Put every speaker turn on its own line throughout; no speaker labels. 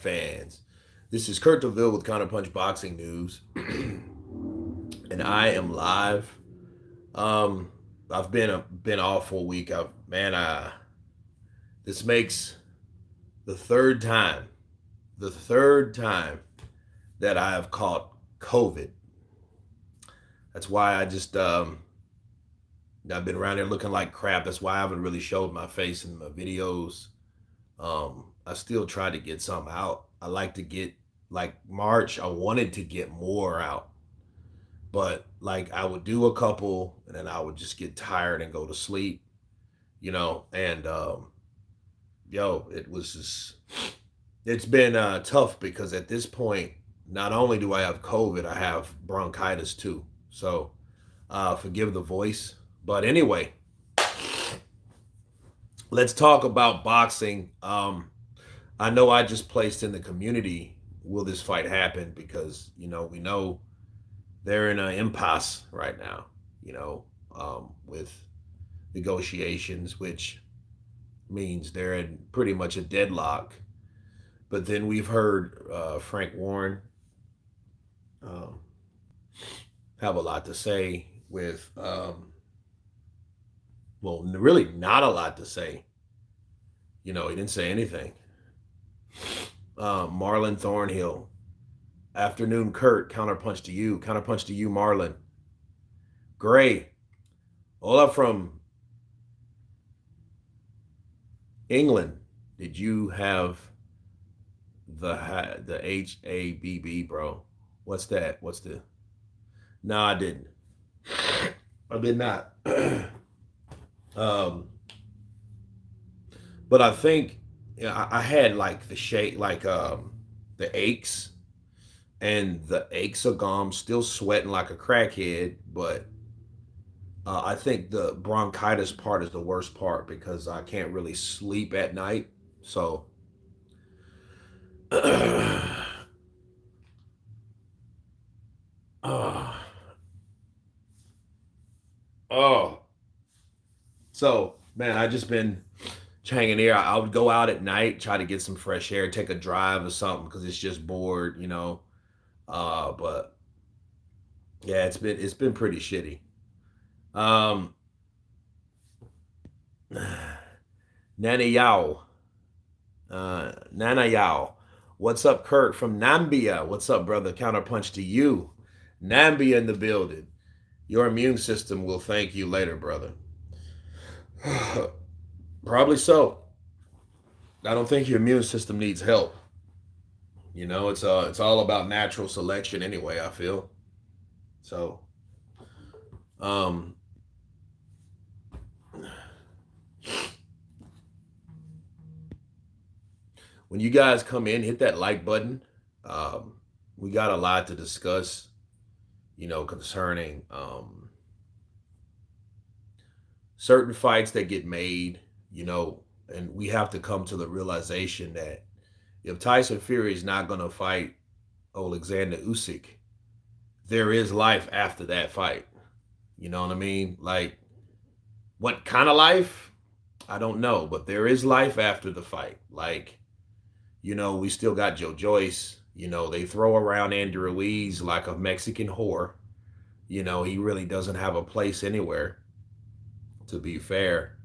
fans. This is Kurt DeVille with Counterpunch Boxing News, and I am live. Um, I've been off for a week. This makes the third time that I have caught COVID. That's why I've been around here looking like crap. That's why I haven't really showed my face in my videos. I still try to get something out. I like to get like March. I wanted to get more out, but like I would do a couple, and then I would just get tired and go to sleep. And it was just it's been tough because at this point, not only do I have COVID, I have bronchitis too. So forgive the voice, but anyway, let's talk about boxing. I know I just placed in the community, will this fight happen? Because, we know they're in an impasse right now, with negotiations, which means they're in pretty much a deadlock. But then we've heard Frank Warren um, have a lot to say well, really not a lot to say. He didn't say anything. Marlon Thornhill. Afternoon, Kurt. Counterpunch to you. Counterpunch to you, Marlon. Gray. Hola from England. Did you have the HABB, bro? What's that? What's the? No, I didn't. I did not. um, but I think I had like the shake, like the aches, and the aches are gone. Still sweating like a crackhead, but I think the bronchitis part is the worst part because I can't really sleep at night. So, uh, oh, so man, I just been hanging here. I would go out at night, try to get some fresh air, take a drive or something because it's just bored. But yeah, it's been pretty shitty. Um, Nana Yao, Nana Yao, what's up, Kurt from Nambia? What's up, brother? Counterpunch to you, Nambia in the building. Your immune system will thank you later, brother. Probably so. I don't think your immune system needs help. It's all about natural selection anyway. I feel so. Um, when you guys come in, hit that like button. Um, we got a lot to discuss. Concerning certain fights that get made. And we have to come to the realization that if Tyson Fury is not going to fight Alexander Usyk, there is life after that fight. You know what I mean? Like, what kind of life? I don't know, but there is life after the fight. Like, we still got Joe Joyce. They throw around Andrew Ruiz like a Mexican whore. He really doesn't have a place anywhere, to be fair.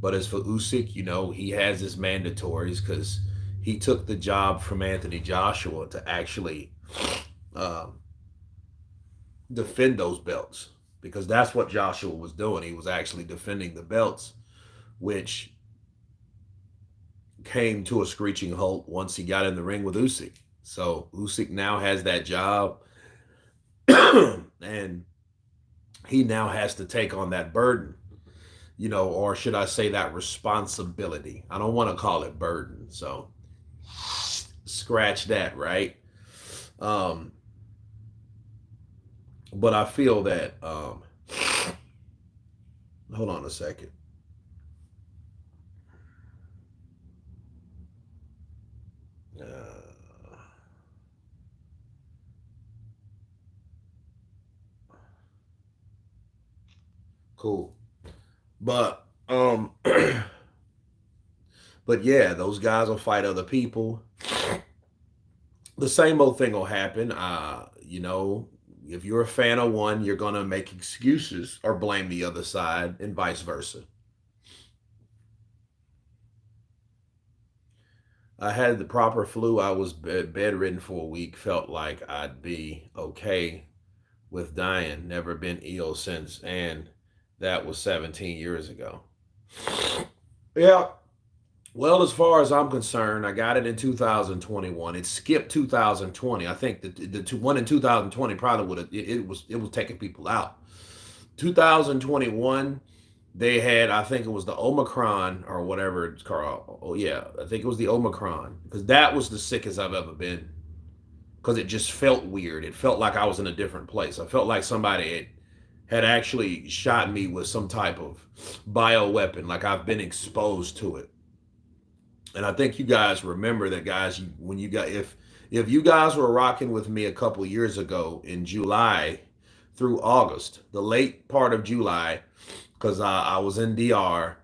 But as for Usyk, he has his mandatories because he took the job from Anthony Joshua to actually um, defend those belts because that's what Joshua was doing. He was actually defending the belts, which came to a screeching halt once he got in the ring with Usyk. So Usyk now has that job, and he now has to take on that burden, or should I say that responsibility? I don't want to call it burden. So scratch that, right? Um, but I feel that, hold on a second. Uh, cool. But But yeah, those guys will fight other people. The same old thing will happen. If you're a fan of one, you're gonna make excuses or blame the other side, and vice versa. I had the proper flu. I was bedridden for a week. Felt like I'd be okay with dying. Never been ill since, and that was 17 years ago. Yeah. Well, as far as I'm concerned, I got it in 2021. It skipped 2020. I think the one in 2020 probably would have it was taking people out. 2021, they had, I think it was the Omicron or whatever it's called. Oh yeah, I think it was the Omicron because that was the sickest I've ever been because it just felt weird. It felt like I was in a different place. I felt like somebody had actually shot me with some type of bio weapon, like I've been exposed to it. And I think you guys remember that, guys. When you got if you guys were rocking with me a couple years ago in July through August, the late part of July, because I was in DR,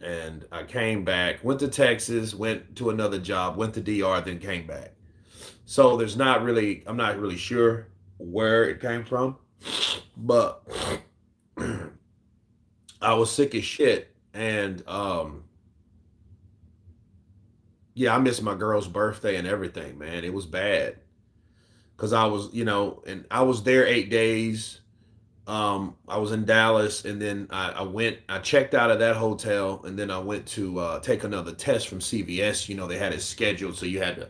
and I came back, went to Texas, went to another job, went to DR, then came back. So I'm not really sure where it came from, but I was sick as shit, and yeah, I missed my girl's birthday and everything, man. It was bad because I was, and I was there 8 days. I was in Dallas, and then I checked out of that hotel, and then I went to take another test from CVS. They had it scheduled, so you had to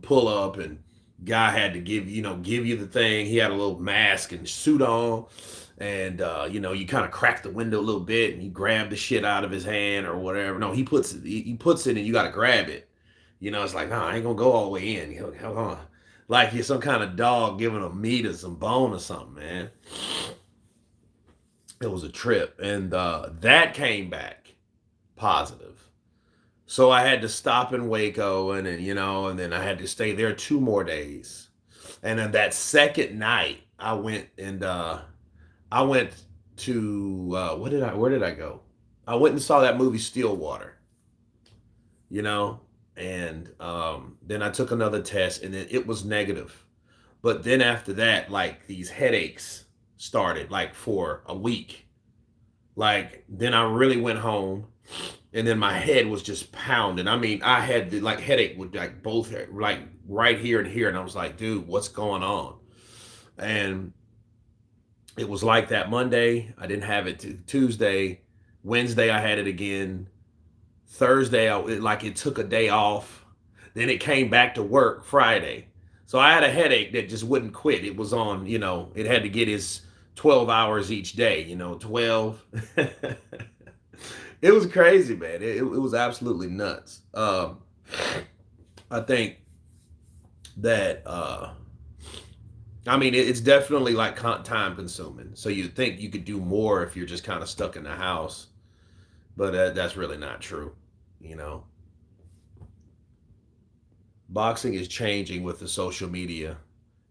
pull up, and guy had to give you the thing. He had a little mask and suit on, and you kind of crack the window a little bit, and you grab the shit out of his hand or whatever. No, he puts it, and you got to grab it. It's like, no, I ain't gonna go all the way in. Hold on, like you're some kind of dog giving a meat or some bone or something, man. It was a trip, and that came back positive. So I had to stop in Waco, and then I had to stay there 2 more days. And then that second night, I went to where did I go? I went and saw that movie Stillwater, you know, and then I took another test, and then it was negative. But then after that, like these headaches started like for a week. Like then I really went home, and then my head was just pounding. I mean, I had the like headache with like both like right here and here, and I was like, dude, what's going on? And it was like that Monday. I didn't have it Tuesday. Wednesday I had it again. Thursday it took a day off. Then it came back to work Friday. So I had a headache that just wouldn't quit. It was on, it had to get his 12 hours each day, 12. It was crazy, man. It was absolutely nuts. I think that I mean it's definitely like time consuming. So you think you could do more if you're just kind of stuck in the house, but that's really not true. You know, boxing is changing with the social media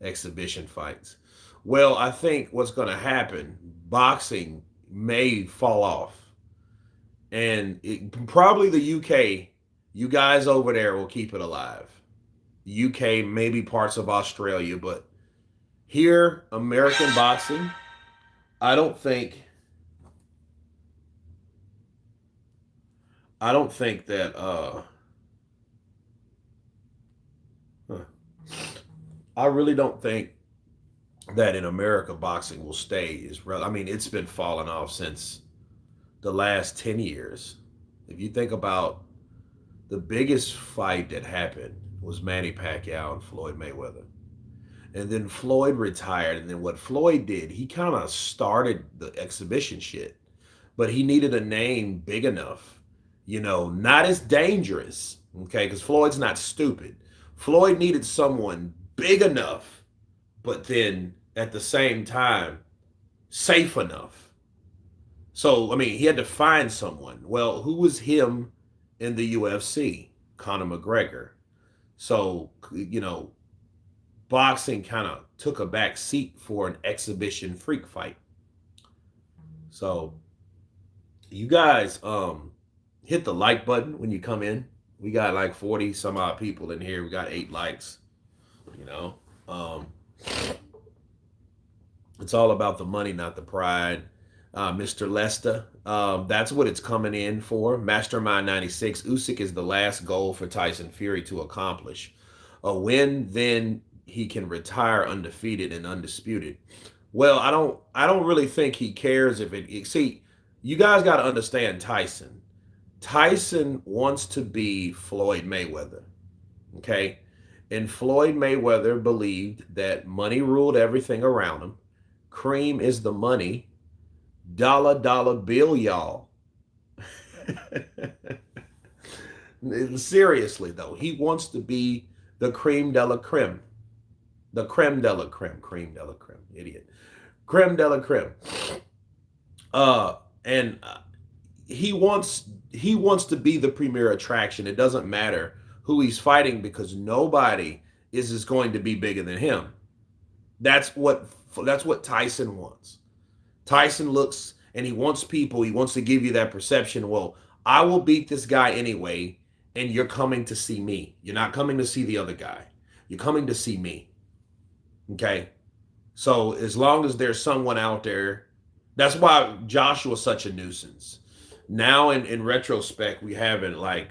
exhibition fights. Well, I think what's going to happen, boxing may fall off, and probably the UK, you guys over there will keep it alive. UK, maybe parts of Australia, but here, American boxing, I don't think, I don't think that, huh, I really don't think that in America boxing will stay. I mean, it's been falling off since the last 10 years. If you think about the biggest fight that happened was Manny Pacquiao and Floyd Mayweather. And then Floyd retired. And then what Floyd did, he kind of started the exhibition shit, but he needed a name big enough, not as dangerous, okay? Because Floyd's not stupid. Floyd needed someone big enough, but then at the same time, safe enough. So, I mean, he had to find someone. Well, who was him in the UFC? Conor McGregor. So, boxing kind of took a back seat for an exhibition freak fight. So, you guys, hit the like button when you come in. We got like 40 some odd people in here. We got 8 likes, you know. Um, it's all about the money, not the pride. Mr. Lester, that's what it's coming in for. Mastermind 96. Usyk is the last goal for Tyson Fury to accomplish. A win, then he can retire undefeated and undisputed. Well, I don't really think he cares if it. See, you guys got to understand Tyson. Tyson wants to be Floyd Mayweather. Okay, and Floyd Mayweather believed that money ruled everything around him. Cream is the money. Dollar bill, y'all. Seriously though, he wants to be the cream de la creme, the creme de la creme, cream de la creme, idiot, creme de la creme. And he wants to be the premier attraction. It doesn't matter who he's fighting because nobody is just going to be bigger than him. That's what that's what Tyson wants. Tyson looks and he wants people, he wants to give you that perception. Well, I will beat this guy anyway, and you're coming to see me. You're not coming to see the other guy. You're coming to see me. Okay. So as long as there's someone out there, that's why Joshua's such a nuisance. Now in retrospect, we're having the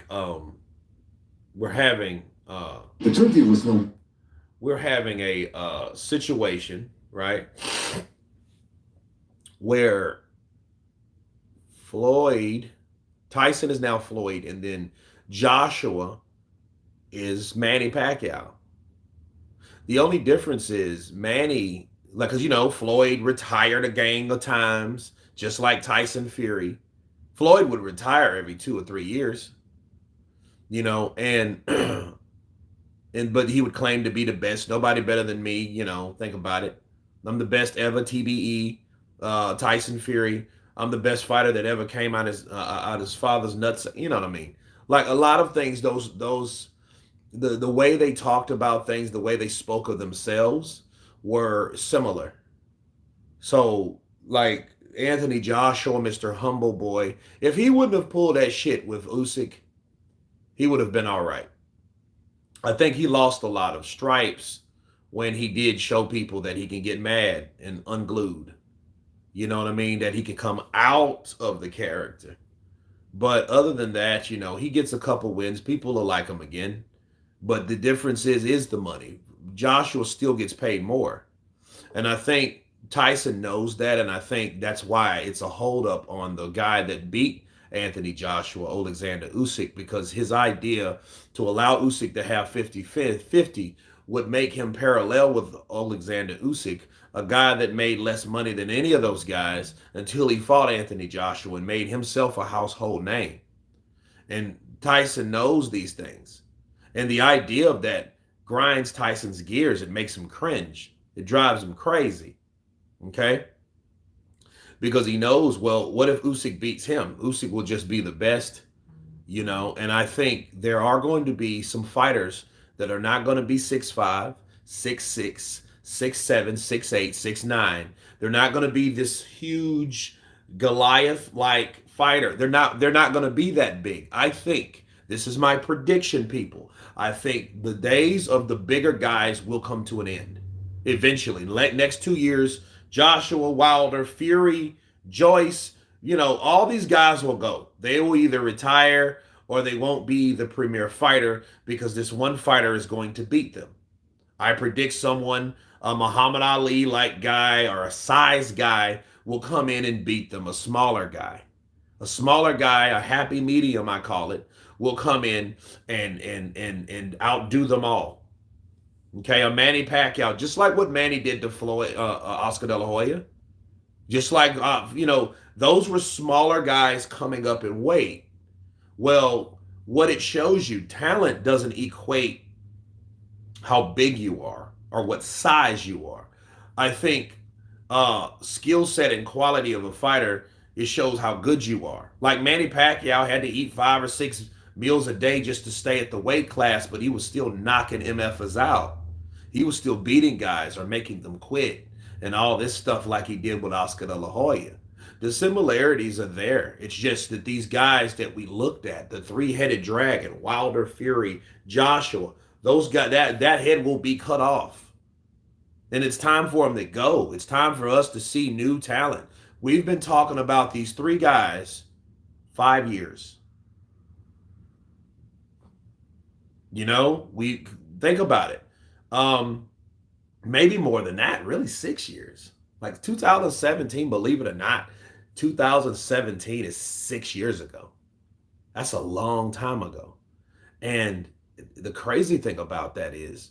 turkey was no we're having a situation, right? Where Floyd, Tyson is now Floyd, and then Joshua is Manny Pacquiao. The only difference is Manny, like, because Floyd retired a gang of times, just like Tyson Fury. Floyd would retire every 2 or 3 years, and and but he would claim to be the best. Nobody better than me, think about it. I'm the best ever, TBE, Tyson Fury. I'm the best fighter that ever came out his father's nuts. You know what I mean? Like a lot of things, the way they talked about things, the way they spoke of themselves were similar. So like Anthony Joshua, Mr. Humble Boy, if he wouldn't have pulled that shit with Usyk, he would have been all right. I think he lost a lot of stripes when he did show people that he can get mad and unglued. You know what I mean? That he can come out of the character. But other than that, he gets a couple wins. People will like him again. But the difference is the money. Joshua still gets paid more. And I think Tyson knows that. And I think that's why it's a holdup on the guy that beat Anthony Joshua, Alexander Usyk, because his idea to allow Usyk to have 50-50 would make him parallel with Alexander Usyk, a guy that made less money than any of those guys until he fought Anthony Joshua and made himself a household name. And Tyson knows these things. And the idea of that grinds Tyson's gears. It makes him cringe. It drives him crazy. Okay? Because he knows, well, what if Usyk beats him? Usyk will just be the best, and I think there are going to be some fighters that are not going to be 6'5", 6'6", 6'7", 6'8", 6'9". They're not going to be this huge Goliath-like fighter. They're not going to be that big. I think, this is my prediction, people. I think the days of the bigger guys will come to an end eventually. Next 2 years, Joshua, Wilder, Fury, Joyce, all these guys will go. They will either retire or they won't be the premier fighter because this one fighter is going to beat them. I predict someone, a Muhammad Ali like guy or a size guy will come in and beat them. A smaller guy, a happy medium, I call it, will come in and outdo them all. Okay, a Manny Pacquiao, just like what Manny did to Floyd, Oscar De La Hoya. Just like, those were smaller guys coming up in weight. Well, what it shows you, talent doesn't equate how big you are or what size you are. I think skill set and quality of a fighter, it shows how good you are. Like Manny Pacquiao had to eat 5 or 6 meals a day just to stay at the weight class, but he was still knocking MFers out. He was still beating guys or making them quit and all this stuff like he did with Oscar De La Hoya. The similarities are there. It's just that these guys that we looked at, the three-headed dragon, Wilder, Fury, Joshua, those guys, that head will be cut off. And it's time for them to go. It's time for us to see new talent. We've been talking about these three guys 5 years. We think about it. Maybe more than that, really 6 years. Like 2017, believe it or not, 2017 is 6 years ago. That's a long time ago. And the crazy thing about that is,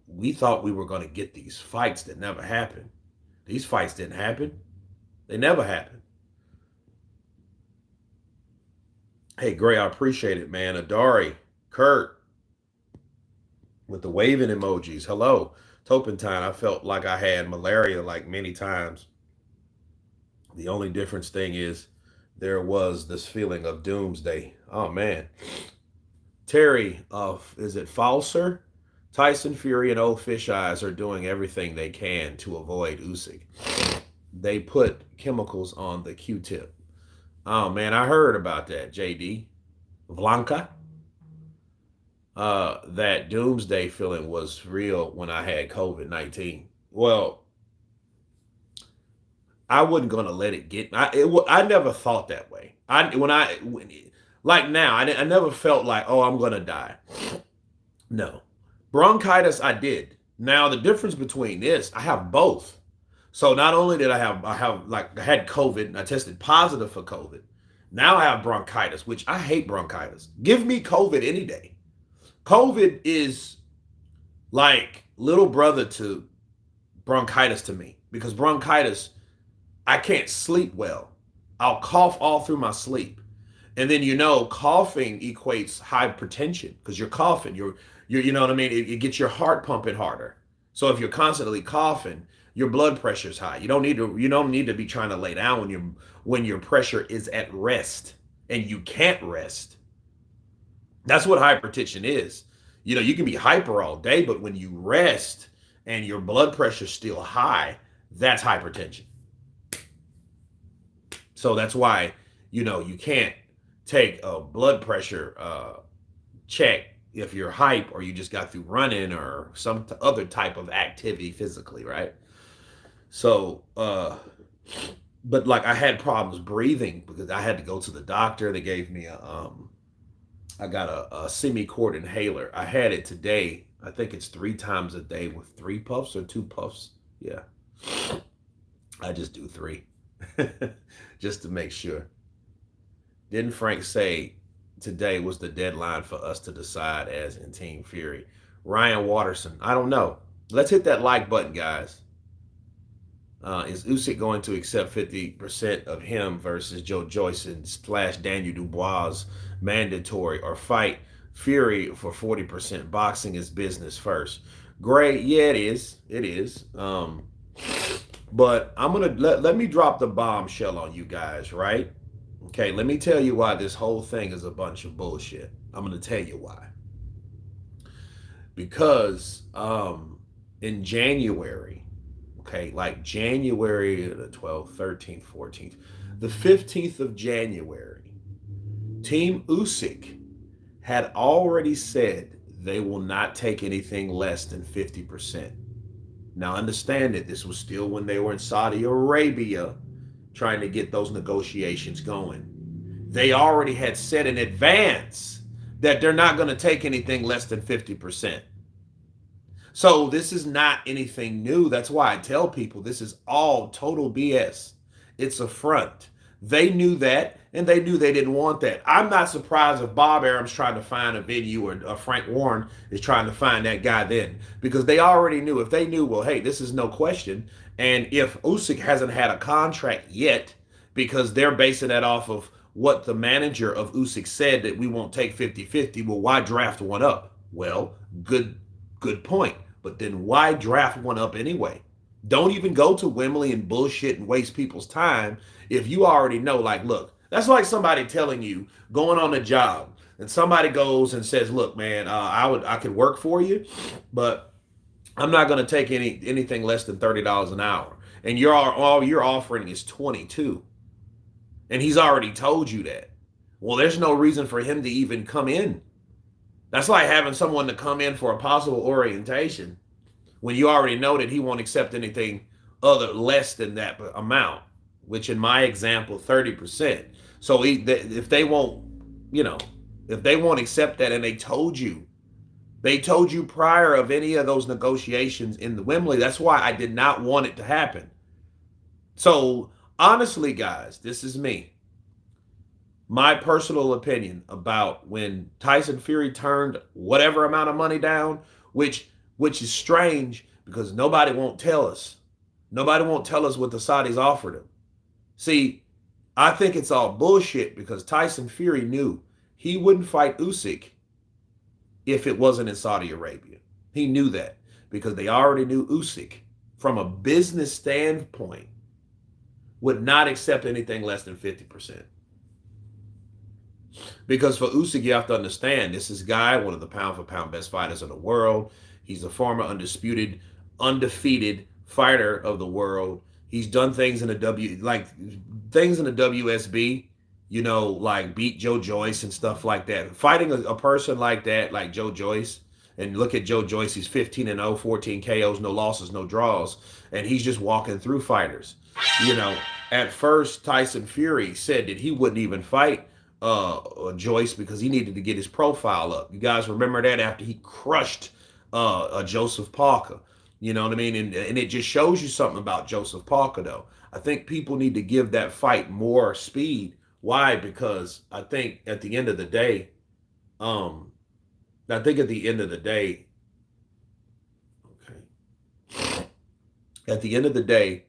we thought we were going to get these fights that never happened. These fights didn't happen. They never happened. Hey, Gray, I appreciate it, man. Adari, Kurt, with the waving emojis. Hello. Topentine, I felt like I had malaria like many times. The only difference thing is there was this feeling of doomsday. Oh man. Terry, is it Falser? Tyson Fury and Old Fish Eyes are doing everything they can to avoid Usyk. They put chemicals on the Q-tip. Oh man, I heard about that, JD. Blanca. That doomsday feeling was real when I had COVID-19. Well, I wasn't gonna let it get. I never thought that way. Like now, I never felt like, oh, I'm gonna die. No, bronchitis, I did. Now the difference between this, I have both. So not only did I had COVID and I tested positive for COVID. Now I have bronchitis, which I hate bronchitis. Give me COVID any day. COVID is like little brother to bronchitis to me because bronchitis, I can't sleep well. I'll cough all through my sleep. And then coughing equates hypertension because you're coughing. You're you know what I mean? It gets your heart pumping harder. So if you're constantly coughing, your blood pressure's high. You don't need to be trying to lay down when your pressure is at rest and you can't rest. That's what hypertension is. You can be hyper all day, but when you rest and your blood pressure's still high, that's hypertension. So that's why, you can't take a blood pressure check if you're hype or you just got through running or some other type of activity physically, right? So, but like I had problems breathing because I had to go to the doctor. They gave me I got a semi-quart inhaler. I had it today. I think it's 3 times a day with 3 puffs or 2 puffs. Yeah. I just do 3 just to make sure. Didn't Frank say today was the deadline for us to decide as in Team Fury? Ryan Watterson, I don't know. Let's hit that like button, guys. Is Usyk going to accept 50% of him versus Joe Joyce / Daniel Dubois mandatory or fight Fury for 40%? Boxing is business first. Gray, yeah, it is. It is. But I'm gonna let me drop the bombshell on you guys, right? Okay, let me tell you why this whole thing is a bunch of bullshit. I'm gonna tell you why. Because in January, okay, like January the 12th, 13th, 14th, the 15th of January, Team Usyk had already said they will not take anything less than 50%. Now understand that this was still when they were in Saudi Arabia trying to get those negotiations going. They already had said in advance that they're not going to take anything less than 50%. So this is not anything new. That's why I tell people this is all total BS. It's a front. They knew that, and they knew they didn't want that. I'm not surprised if Bob Arum's trying to find a venue or Frank Warren is trying to find that guy then, because they already knew. If they knew, well, hey, this is no question. And if Usyk hasn't had a contract yet, because they're basing that off of what the manager of Usyk said, that we won't take 50-50, well, why draft one up? Well, good point. But then why draft one up anyway? Don't even go to Wembley and bullshit and waste people's time if you already know, like, look, that's like somebody telling you going on a job and somebody goes and says, look, man, I could work for you, but I'm not going to take anything less than $30 an hour. and all you're offering is 22, and he's already told you that. Well, there's no reason for him to even come in. That's like having someone to come in for a possible orientation when you already know that he won't accept anything other less than that amount, which in my example, 30%. So if they won't, you know, if they won't accept that, and they told you prior of any of those negotiations in the Wembley, that's why I did not want it to happen. So honestly, guys, this is me. My personal opinion about when Tyson Fury turned whatever amount of money down, which is strange because nobody won't tell us. Nobody won't tell us what the Saudis offered him. See, I think it's all bullshit because Tyson Fury knew he wouldn't fight Usyk if it wasn't in Saudi Arabia. He knew that because they already knew Usyk, from a business standpoint, would not accept anything less than 50%. Because for Usyk, you have to understand, this is guy, one of the pound for pound best fighters in the world. He's a former undisputed, undefeated fighter of the world. He's done things in the WSB, like beat Joe Joyce and stuff like that. Fighting a person like that, like Joe Joyce, and look at Joe Joyce, he's 15-0, 14 KOs, no losses, no draws, and he's just walking through fighters. At first, Tyson Fury said that he wouldn't even fight Joyce because he needed to get his profile up. You guys remember that after he crushed Joseph Parker. You know what I mean? And it just shows you something about Joseph Parker, though. I think people need to give that fight more speed. Why? Because I think at the end of the day, okay, at the end of the day,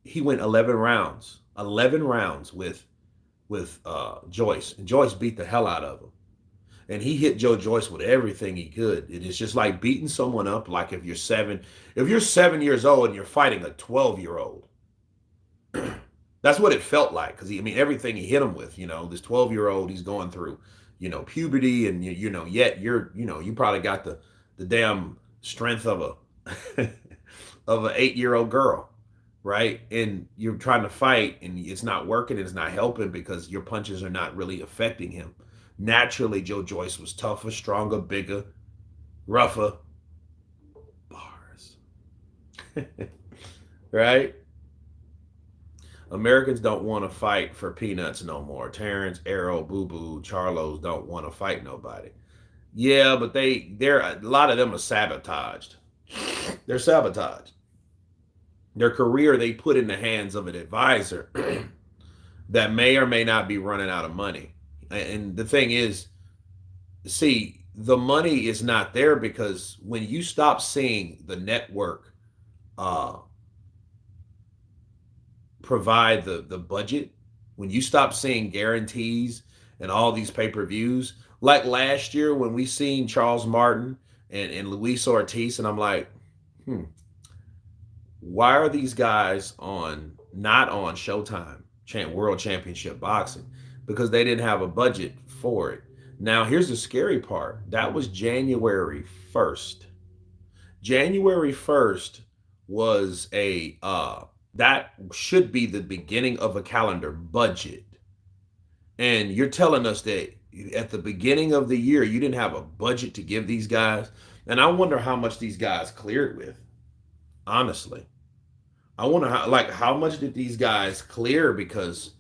he went 11 rounds with Joyce, and Joyce beat the hell out of him. And he hit Joe Joyce with everything he could. It is just like beating someone up. Like if you're 7 years old and you're fighting a 12-year-old, that's what it felt like. Because everything he hit him with, this 12-year-old, he's going through, puberty, and yet you probably got the damn strength of a of an 8-year-old girl, right? And you're trying to fight, and it's not working, and it's not helping because your punches are not really affecting him. Naturally, Joe Joyce was tougher, stronger, bigger, rougher. Bars. Right? Americans don't want to fight for peanuts no more. Terrence, Arrow, Boo Boo, Charlos don't want to fight nobody. Yeah, but a lot of them are sabotaged. They're sabotaged. Their career they put in the hands of an advisor that may or may not be running out of money. And the thing is, see, the money is not there because when you stop seeing the network provide the budget, when you stop seeing guarantees and all these pay-per-views, like last year when we seen Charles Martin and Luis Ortiz, and I'm like, why are these guys not on Showtime, World Championship Boxing? Because they didn't have a budget for it. Now, here's the scary part. That was January 1st. January 1st was that should be the beginning of a calendar budget. And you're telling us that at the beginning of the year, you didn't have a budget to give these guys. And I wonder how much these guys cleared with, honestly. I wonder how much did these guys clear, because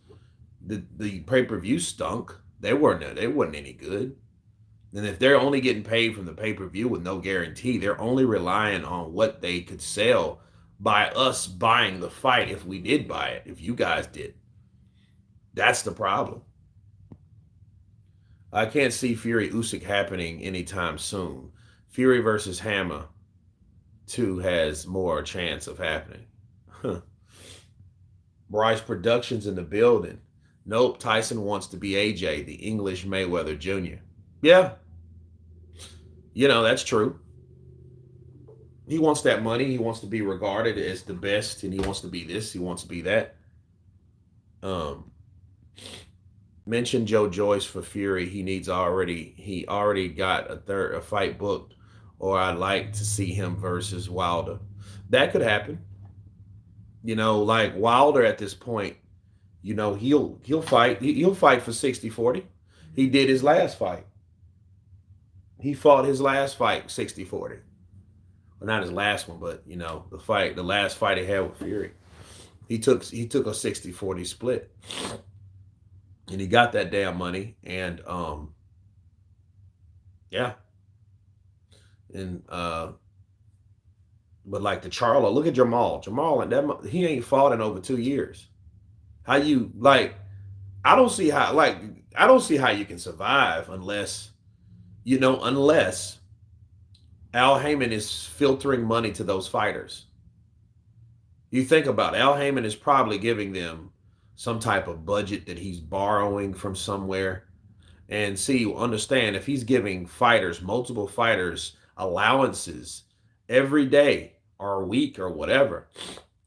the pay-per-view stunk. They weren't any good. And if they're only getting paid from the pay-per-view with no guarantee, they're only relying on what they could sell by us buying the fight, if we did buy it, if you guys did. That's the problem. I can't see Fury Usyk happening anytime soon. Fury versus Hammer 2 has more chance of happening. Bryce Productions in the building. Nope, Tyson wants to be AJ, the English Mayweather Jr. Yeah. That's true. He wants that money. He wants to be regarded as the best, and he wants to be this, he wants to be that. Mention Joe Joyce for Fury. He already got a fight booked, or I'd like to see him versus Wilder. That could happen. Like Wilder at this point, he'll fight. He'll fight for 60-40. He did his last fight. He fought his last fight 60-40. Well, not his last one, but the last fight he had with Fury. He took a 60-40 split, and he got that damn money. And yeah, and but like the Charlo, look at Jamal. Jamal and that he ain't fought in over 2 years. How you like? I don't see how you can survive unless Al Heyman is filtering money to those fighters. You think about it, Al Heyman is probably giving them some type of budget that he's borrowing from somewhere. And see, understand if he's giving fighters, multiple fighters, allowances every day or a week or whatever,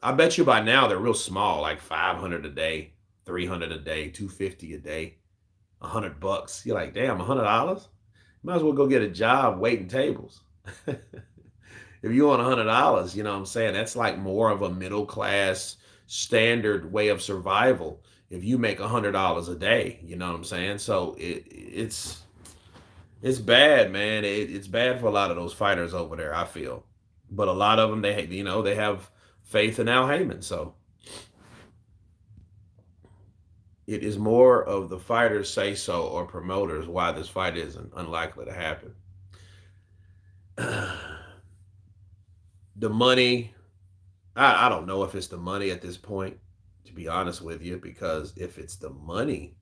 I bet you by now they're real small, like 500 a day, 300 a day, 250 a day, $100. You're like, damn, $100? Might as well go get a job waiting tables. If you want $100, you know what I'm saying? That's like more of a middle class standard way of survival. If you make $100 a day, you know what I'm saying? So it's bad, man. It's bad for a lot of those fighters over there, I feel. But a lot of them, they have faith in Al Heyman. So it is more of the fighters say so or promoters why this fight isn't unlikely to happen. The money, I don't know if it's the money at this point, to be honest with you, because if it's the money,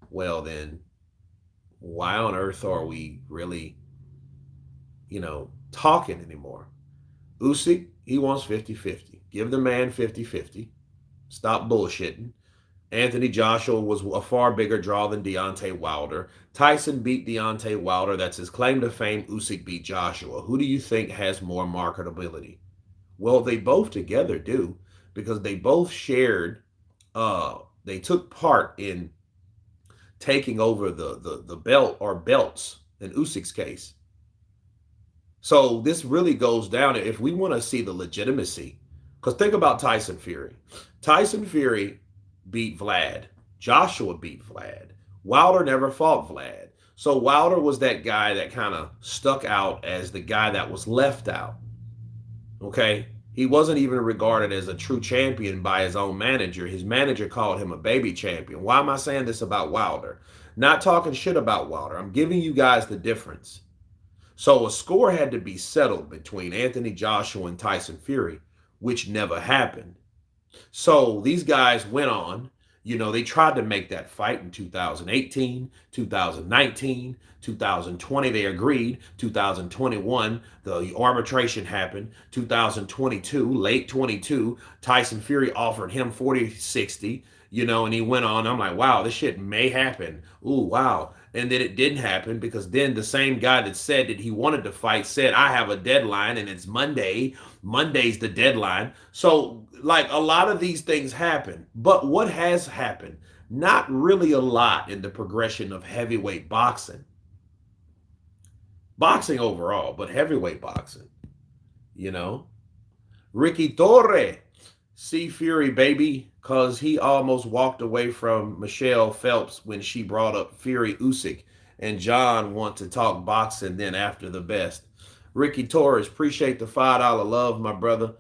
well, then why on earth are we really, talking anymore? Usyk, he wants 50-50. Give the man 50-50. Stop bullshitting. Anthony Joshua was a far bigger draw than Deontay Wilder. Tyson beat Deontay Wilder. That's his claim to fame. Usyk beat Joshua. Who do you think has more marketability? Well, they both together do, because they both shared, they took part in taking over the belt or belts in Usyk's case. So this really goes down if we want to see the legitimacy. Because think about Tyson Fury. Tyson Fury beat Vlad. Joshua beat Vlad. Wilder never fought Vlad. So Wilder was that guy that kind of stuck out as the guy that was left out. Okay? He wasn't even regarded as a true champion by his own manager. His manager called him a baby champion. Why am I saying this about Wilder? Not talking shit about Wilder. I'm giving you guys the difference. So a score had to be settled between Anthony Joshua and Tyson Fury, which never happened. So these guys went on, they tried to make that fight in 2018, 2019, 2020. They agreed. 2021, the arbitration happened. 2022, late 22, Tyson Fury offered him 40-60, and he went on. I'm like, wow, this shit may happen. Ooh, wow. And then it didn't happen, because then the same guy that said that he wanted to fight said, I have a deadline and it's Monday. Monday's the deadline. So, like, a lot of these things happen. But what has happened? Not really a lot in the progression of heavyweight boxing. Boxing overall, but heavyweight boxing. Ricky Torre, see Fury, baby, because he almost walked away from Michelle Phelps when she brought up Fury Usyk, and John want to talk boxing then after the best. Ricky Torres, appreciate the $5 love, my brother.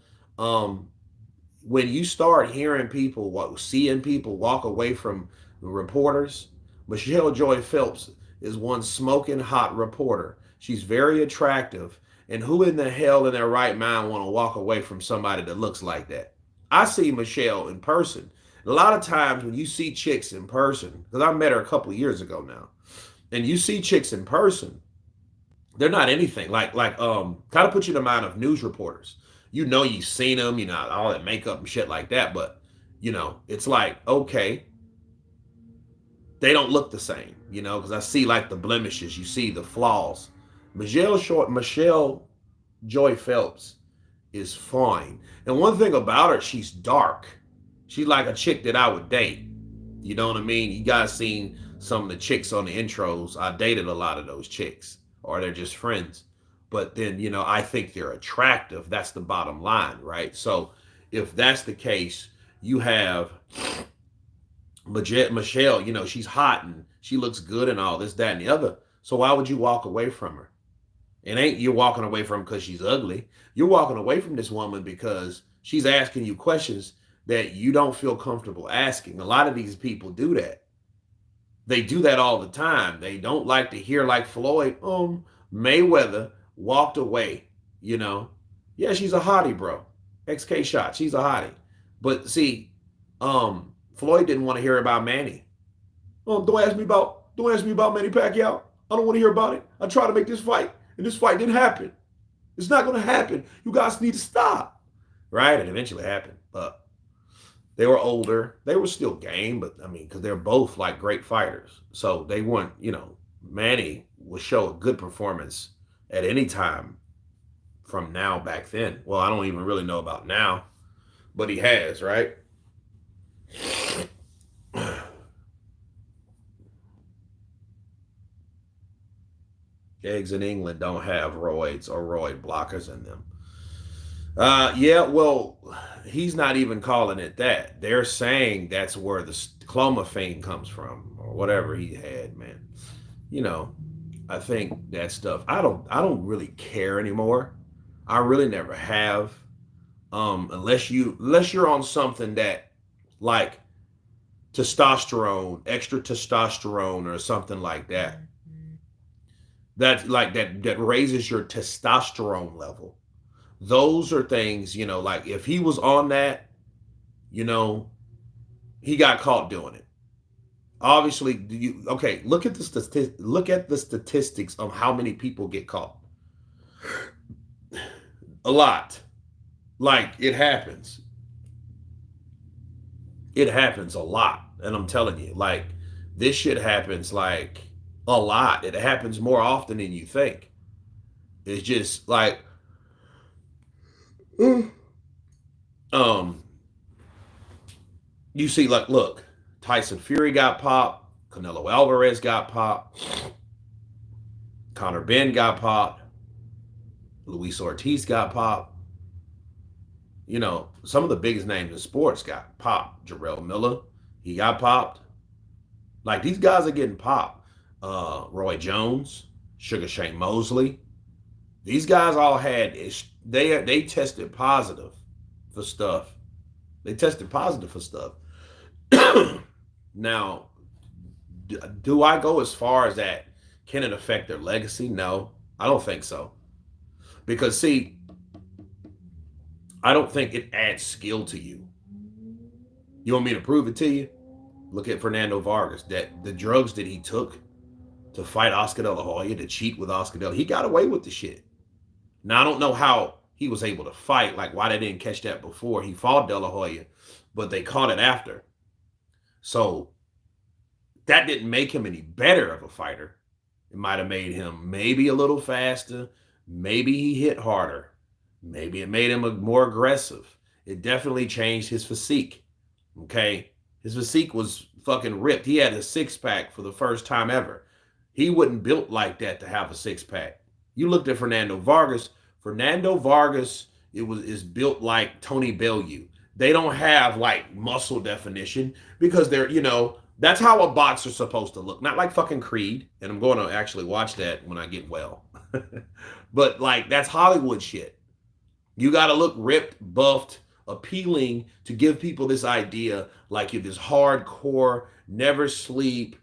When you start hearing people, seeing people walk away from reporters, Michelle Joy Phelps is one smoking hot reporter. She's very attractive. And who in the hell in their right mind want to walk away from somebody that looks like that? I see Michelle in person. A lot of times when you see chicks in person, because I met her a couple of years ago now, and you see chicks in person, they're not anything like kind of put you in the mind of news reporters. You've seen them, all that makeup and shit like that, but it's like, okay, they don't look the same, because I see like the blemishes, you see the flaws. Michelle Joy Phelps is fine. And one thing about her, she's dark. She's like a chick that I would date. You know what I mean? You guys seen some of the chicks on the intros. I dated a lot of those chicks, or they're just friends. But then, I think they're attractive. That's the bottom line, right? So if that's the case, you have Michelle, she's hot and she looks good and all this, that, and the other. So why would you walk away from her? It ain't you're walking away from because she's ugly. You're walking away from this woman because she's asking you questions that you don't feel comfortable asking. A lot of these people do that. They do that all the time. They don't like to hear like Floyd, Mayweather walked away, you know. Yeah, she's a hottie, bro. XK shot, she's a hottie. But see, Floyd didn't want to hear about Manny. Don't ask me about Manny Pacquiao. I don't want to hear about it. I tried to make this fight, and this fight didn't happen. It's not going to happen. You guys need to stop. Right? And eventually it happened. But they were older. They were still game, but I mean, because they're both like great fighters. So they weren't, Manny will show a good performance at any time from now back then. Well, I don't even really know about now, but he has, right? Eggs in England don't have roids or roid blockers in them. Yeah, well, he's not even calling it that. They're saying that's where the clomiphene comes from, or whatever he had, man. You know, I think that stuff. I don't really care anymore. I really never have. Unless you're on something that like testosterone, extra testosterone, or something like that. That raises your testosterone level. Those are things, like if he was on that, you know, he got caught doing it. Obviously, okay, look at the statistics of how many people get caught. A lot. Like it happens. It happens a lot. And I'm telling you, like this shit happens like a lot. It happens more often than you think. It's just like um you see, like, look, Tyson Fury got popped, Canelo Alvarez got popped, Conor Ben got popped, Luis Ortiz got popped. Some of the biggest names in sports got popped. Jarrell Miller, he got popped. Like these guys are getting popped. Roy Jones, Sugar Shane Mosley. These guys all had they tested positive for stuff. They tested positive for stuff. Now, do I go as far as that? Can it affect their legacy? No, I don't think so. Because see, I don't think it adds skill to you. You want me to prove it to you? Look at Fernando Vargas. That the drugs that he took to fight Oscar De La Hoya, to cheat with Oscar De La Hoya, he got away with the shit. Now I don't know how he was able to fight, like why they didn't catch that before he fought De La Hoya, but they caught it after. So that didn't make him any better of a fighter. It might have made him maybe a little faster. Maybe he hit harder. Maybe it made him more aggressive. It definitely changed his physique. Okay. His physique was fucking ripped. He had a six pack for the first time ever. He wasn't built like that to have a six pack. You looked at Fernando Vargas. Fernando Vargas is built like Tony Bellew. They don't have like muscle definition because that's how a boxer's supposed to look. Not like fucking Creed. And I'm going to actually watch that when I get well. But like that's Hollywood shit. You got to look ripped, buffed, appealing to give people this idea like you're this hardcore, never sleep,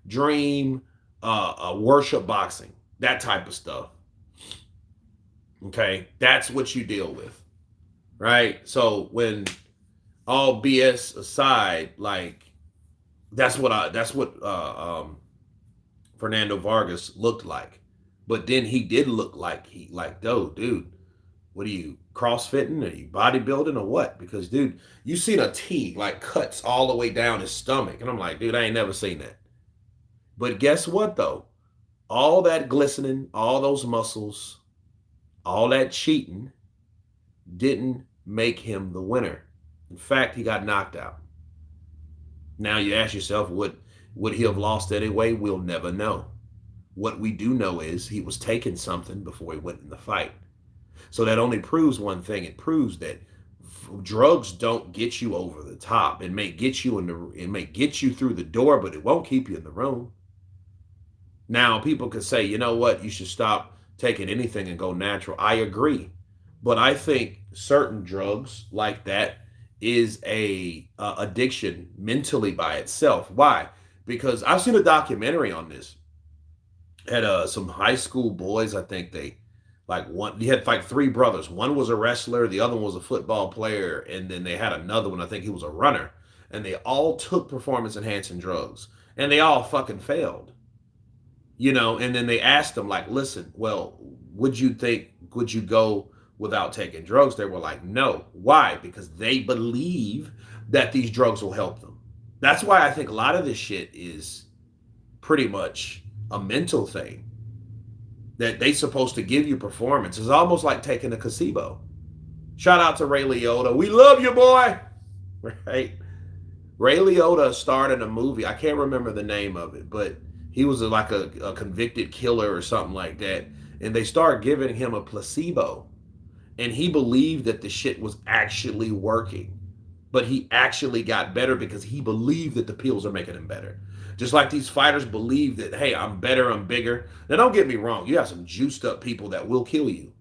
dream, worship boxing, that type of stuff. Okay, that's what you deal with, right? So when all BS aside, like that's what Fernando Vargas looked like. But then he did look like dude, what are you, crossfitting? Are you bodybuilding or what? Because dude, you seen a T like cuts all the way down his stomach. And I'm like, dude, I ain't never seen that. But guess what though? All that glistening, all those muscles, all that cheating didn't make him the winner. In fact, he got knocked out. Now you ask yourself, would he have lost anyway? We'll never know. What we do know is he was taking something before he went in the fight. So that only proves one thing. It proves that drugs don't get you over the top. It may get you through the door, but it won't keep you in the room. Now, people could say, you know what, you should stop taking anything and go natural. I agree. But I think certain drugs like that is a addiction mentally by itself. Why? Because I've seen a documentary on this. Had some high school boys, I think they like one he had like three brothers. One was a wrestler, the other one was a football player, and then they had another one, I think he was a runner. And they all took performance enhancing drugs. And they all fucking failed, and then they asked them like, listen, well, would you go without taking drugs? They were like, no. Why? Because they believe that these drugs will help them. That's why I think a lot of this shit is pretty much a mental thing, that they supposed to give you performance. It's almost like taking a placebo. Shout out to Ray Liotta, we love you, boy. Right? Ray Liotta starred in a movie, I can't remember the name of it, but he was like a convicted killer or something like that. And they started giving him a placebo. And he believed that the shit was actually working. But he actually got better because he believed that the pills are making him better. Just like these fighters believe that, hey, I'm better, I'm bigger. Now, don't get me wrong. You have some juiced up people that will kill you.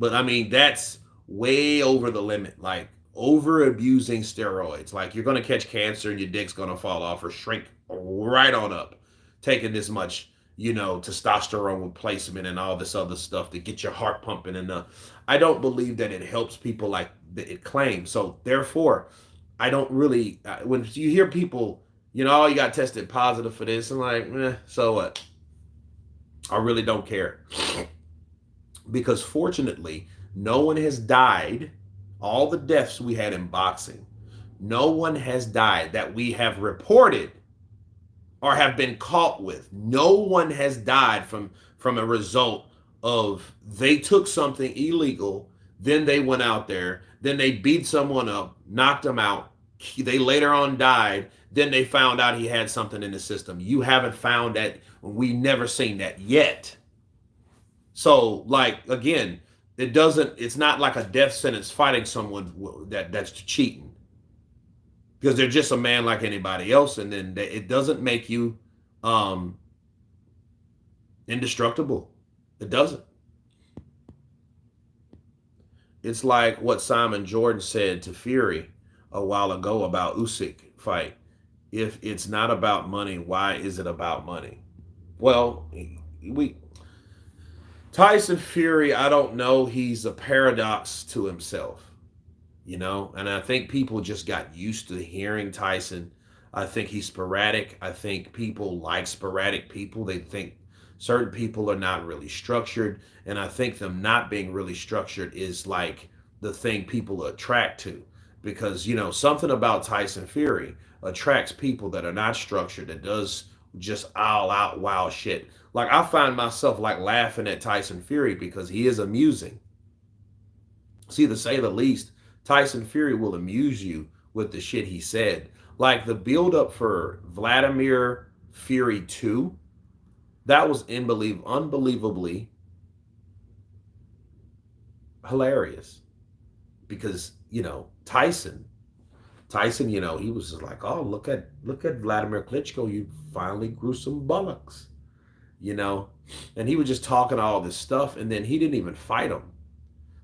But I mean, that's way over the limit. Like over abusing steroids. Like you're going to catch cancer and your dick's going to fall off or shrink right on up, taking this much, testosterone replacement and all this other stuff to get your heart pumping. And I don't believe that it helps people like it claims. So therefore, I don't really, when you hear people, oh, you got tested positive for this, I'm like, so what? I really don't care. Because fortunately, no one has died. All the deaths we had in boxing, no one has died that we have reported or have been caught with. No one has died from a result of they took something illegal, then they went out there, then they beat someone up, knocked them out, they later on died, then they found out he had something in the system. You haven't found that. We never seen that yet. So, like, again, it's not like a death sentence fighting someone that's cheating, because they're just a man like anybody else. And then it doesn't make you indestructible. It doesn't. It's like what Simon Jordan said to Fury a while ago about Usyk fight. If it's not about money, why is it about money? Well, Tyson Fury, I don't know. He's a paradox to himself, and I think people just got used to hearing Tyson. I think he's sporadic. I think people like sporadic people. They think certain people are not really structured. And I think them not being really structured is like the thing people attract to. Because, something about Tyson Fury attracts people that are not structured, that does just all out wild shit. Like I find myself like laughing at Tyson Fury because he is amusing. See, to say the least, Tyson Fury will amuse you with the shit he said. Like the build up for Vladimir Fury 2, that was unbelievably hilarious. Because, Tyson, he was just like, oh, look at Vladimir Klitschko, you finally grew some bullocks, and he was just talking all this stuff, and then he didn't even fight him.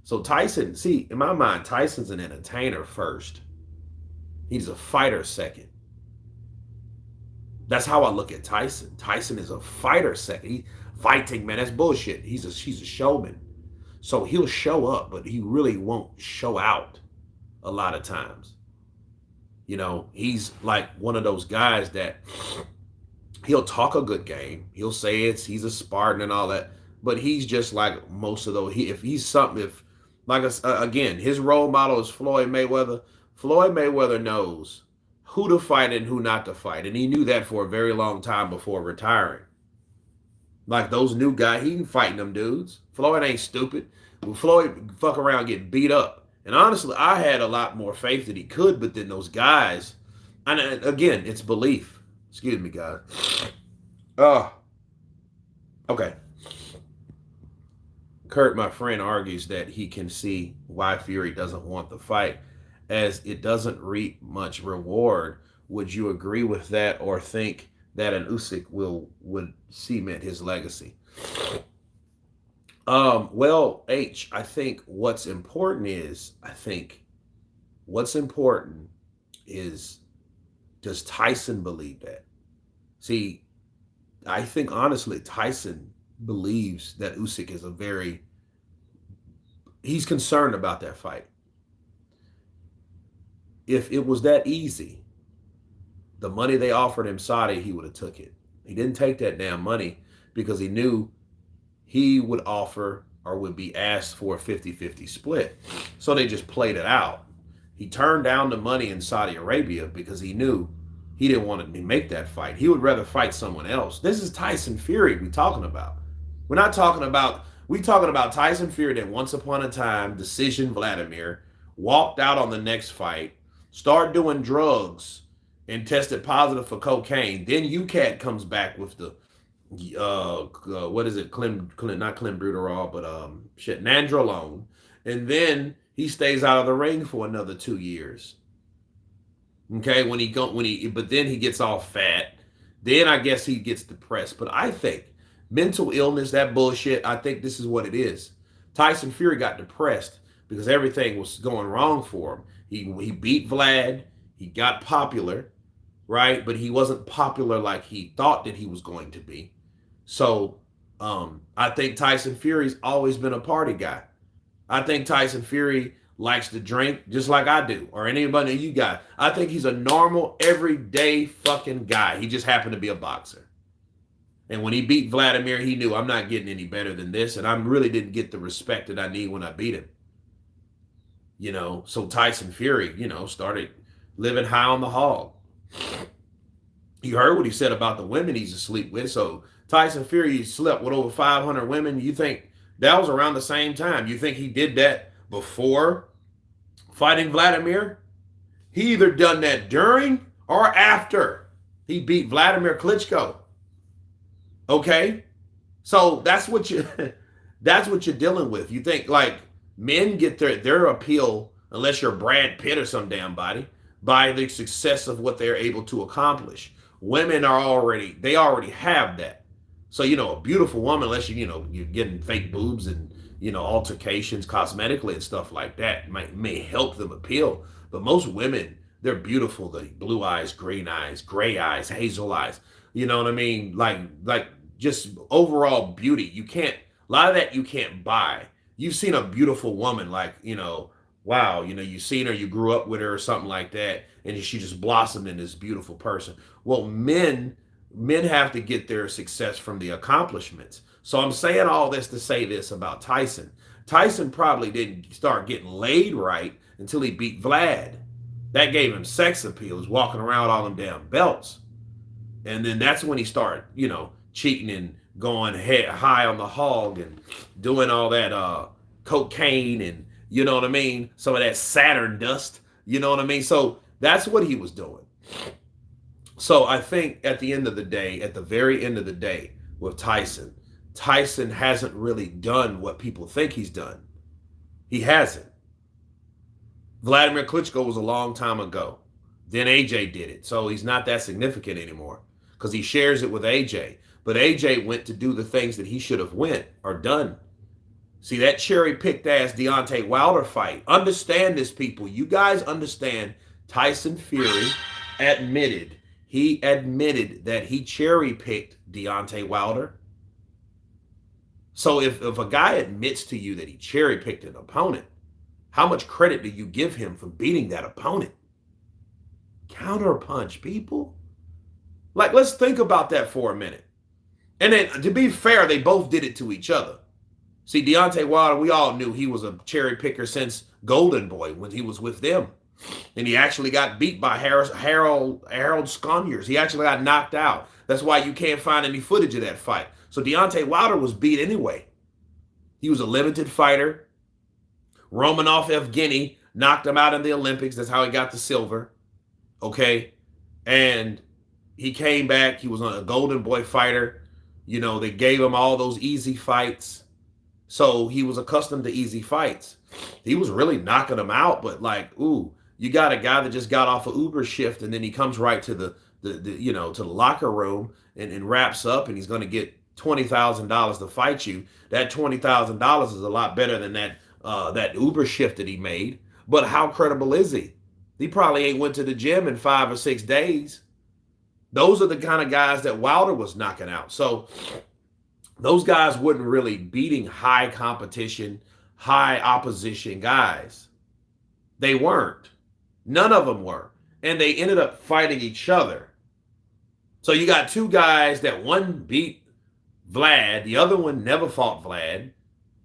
So Tyson, see, in my mind, Tyson's an entertainer first. He's a fighter second. That's how I look at Tyson. Tyson is a fighter second. Fighting, man, that's bullshit. He's a showman. So he'll show up, but he really won't show out a lot of times. He's like one of those guys that he'll talk a good game. He'll say he's a Spartan and all that, but he's just like most of those. Again, his role model is Floyd Mayweather. Floyd Mayweather knows who to fight and who not to fight, and he knew that for a very long time before retiring. Like those new guys, he ain't fighting them dudes. Floyd ain't stupid. When Floyd fuck around and get beat up. And honestly, I had a lot more faith that he could, but then those guys, and again, it's belief. Excuse me, guys. Okay. Kurt, my friend, argues that he can see why Fury doesn't want the fight. as it doesn't reap much reward. Would you agree with that, or think that an Usyk would cement his legacy? Well, I think what's important is, does Tyson believe that? See, I think honestly, Tyson believes that Usyk is he's concerned about that fight. If it was that easy, the money they offered him Saudi, he would have took it. He didn't take that damn money because he knew he would offer or would be asked for a 50-50 split. So they just played it out. He turned down the money in Saudi Arabia because he knew he didn't want to make that fight. He would rather fight someone else. This is Tyson Fury we're talking about. We're not talking about, we talking about Tyson Fury that once upon a time, decision Vladimir, walked out on the next fight, started doing drugs, and tested positive for cocaine. Then UCAT comes back with the what is it? Not clenbuterol, but shit, nandrolone, and then he stays out of the ring for another 2 years. Okay, but then he gets all fat. Then I guess he gets depressed. But I think mental illness, that bullshit. I think this is what it is. Tyson Fury got depressed because everything was going wrong for him. He beat Vlad. He got popular, right? But he wasn't popular like he thought that he was going to be. So I think Tyson Fury's always been a party guy. I think Tyson Fury likes to drink just like I do, or anybody you got. I think he's a normal, everyday fucking guy. He just happened to be a boxer. And when he beat Vladimir, he knew, I'm not getting any better than this, and I really didn't get the respect that I need when I beat him. So Tyson Fury, started living high on the hog. You heard what he said about the women he's asleep with. So Tyson Fury slept with over 500 women. You think that was around the same time? You think he did that before fighting Vladimir? He either done that during or after he beat Vladimir Klitschko. Okay? So that's what you're dealing with. You think like men get their appeal, unless you're Brad Pitt or some damn body, by the success of what they're able to accomplish. Women they already have that. So, a beautiful woman, unless you're getting fake boobs and, altercations cosmetically and stuff like that, may help them appeal. But most women, they're beautiful. The blue eyes, green eyes, gray eyes, hazel eyes. You know what I mean? Like just overall beauty. A lot of that you can't buy. You've seen a beautiful woman, wow, you've seen her, you grew up with her or something like that, and she just blossomed in this beautiful person. Well, men have to get their success from the accomplishments. So I'm saying all this to say this about Tyson. Tyson probably didn't start getting laid right until he beat Vlad. That gave him sex appeal. He was walking around all them damn belts. And then that's when he started, cheating and going high on the hog and doing all that cocaine and, you know what I mean? Some of that Saturn dust, you know what I mean? So that's what he was doing. So I think at the very end of the day with Tyson hasn't really done what people think he's done. He hasn't. Vladimir Klitschko was a long time ago. Then AJ did it. So he's not that significant anymore because he shares it with AJ. But AJ went to do the things that he should have went or done. See, that cherry-picked ass Deontay Wilder fight. Understand this, people. You guys understand Tyson Fury admitted that he cherry-picked Deontay Wilder. So if a guy admits to you that he cherry-picked an opponent, how much credit do you give him for beating that opponent? Counterpunch, people. Let's think about that for a minute. And then, to be fair, they both did it to each other. See, Deontay Wilder, we all knew he was a cherry picker since Golden Boy when he was with them. And he actually got beat by Harold Sconiers. He actually got knocked out. That's why you can't find any footage of that fight. So Deontay Wilder was beat anyway. He was a limited fighter. Romanov Evgeny knocked him out in the Olympics. That's how he got the silver. Okay? And he came back. He was a Golden Boy fighter. They gave him all those easy fights. So he was accustomed to easy fights. He was really knocking him out, but You got a guy that just got off a Uber shift and then he comes right to the to the locker room and wraps up and he's going to get $20,000 to fight you. That $20,000 is a lot better than that Uber shift that he made. But how credible is he? He probably ain't went to the gym in 5 or 6 days. Those are the kind of guys that Wilder was knocking out. So those guys weren't really beating high competition, high opposition guys. They weren't. None of them were. And they ended up fighting each other. So you got two guys that one beat Vlad, the other one never fought Vlad,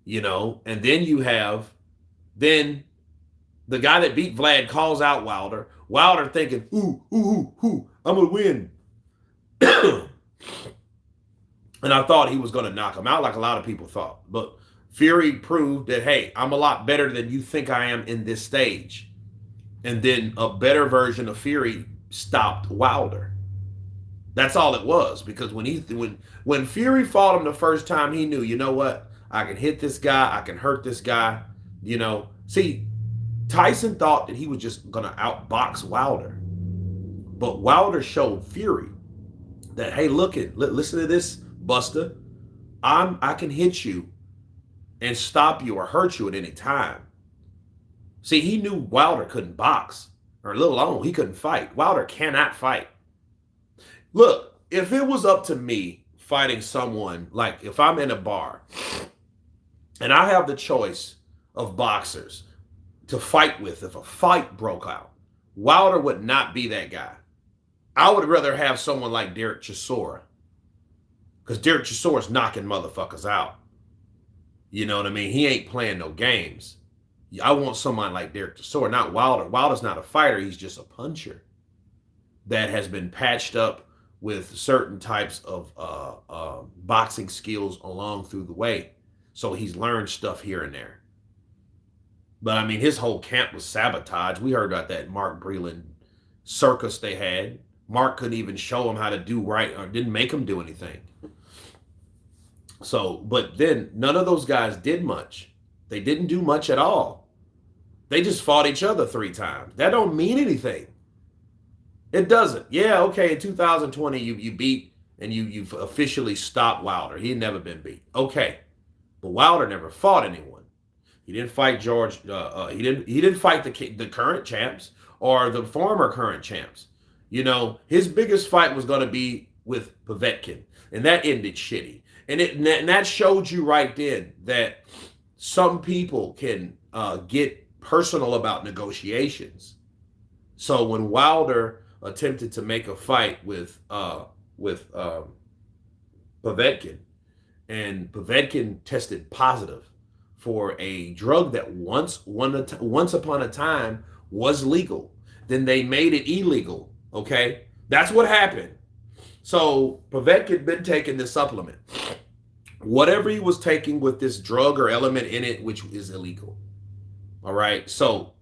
and then you have then the guy that beat Vlad calls out Wilder. Wilder thinking, ooh, I'm gonna win. And I thought he was gonna knock him out like a lot of people thought. But Fury proved that, hey, I'm a lot better than you think I am in this stage. And then a better version of Fury stopped Wilder. That's all it was. Because when Fury fought him the first time, he knew, you know what? I can hit this guy. I can hurt this guy. See, Tyson thought that he was just going to outbox Wilder. But Wilder showed Fury that, hey, listen to this, Buster. I can hit you and stop you or hurt you at any time. See, he knew Wilder couldn't box, or let alone he couldn't fight. Wilder cannot fight. Look, if it was up to me fighting someone, like if I'm in a bar and I have the choice of boxers to fight with, if a fight broke out, Wilder would not be that guy. I would rather have someone like Derek Chisora, because Derek Chisora's knocking motherfuckers out. You know what I mean? He ain't playing no games. I want someone like Derek Chisora, not Wilder. Wilder's not a fighter. He's just a puncher that has been patched up with certain types of boxing skills along through the way. So he's learned stuff here and there. But I mean, his whole camp was sabotaged. We heard about that Mark Breland circus they had. Mark couldn't even show him how to do right, or didn't make him do anything. So, but then none of those guys did much. They didn't do much at all. They just fought each other 3 times. That don't mean anything. It doesn't. Yeah, okay, in 2020 you beat and you've officially stopped Wilder. He had never been beat. Okay. But Wilder never fought anyone. He didn't fight George. He didn't fight the current champs or the former current champs. His biggest fight was going to be with Povetkin, and that ended shitty. And that showed you right then that some people can get personal about negotiations. So when Wilder attempted to make a fight with Povetkin, and Povetkin tested positive for a drug that once upon a time was legal, then they made it illegal. Okay, that's what happened. So Povetkin been taking this supplement, whatever he was taking with this drug or element in it, which is illegal. All right, so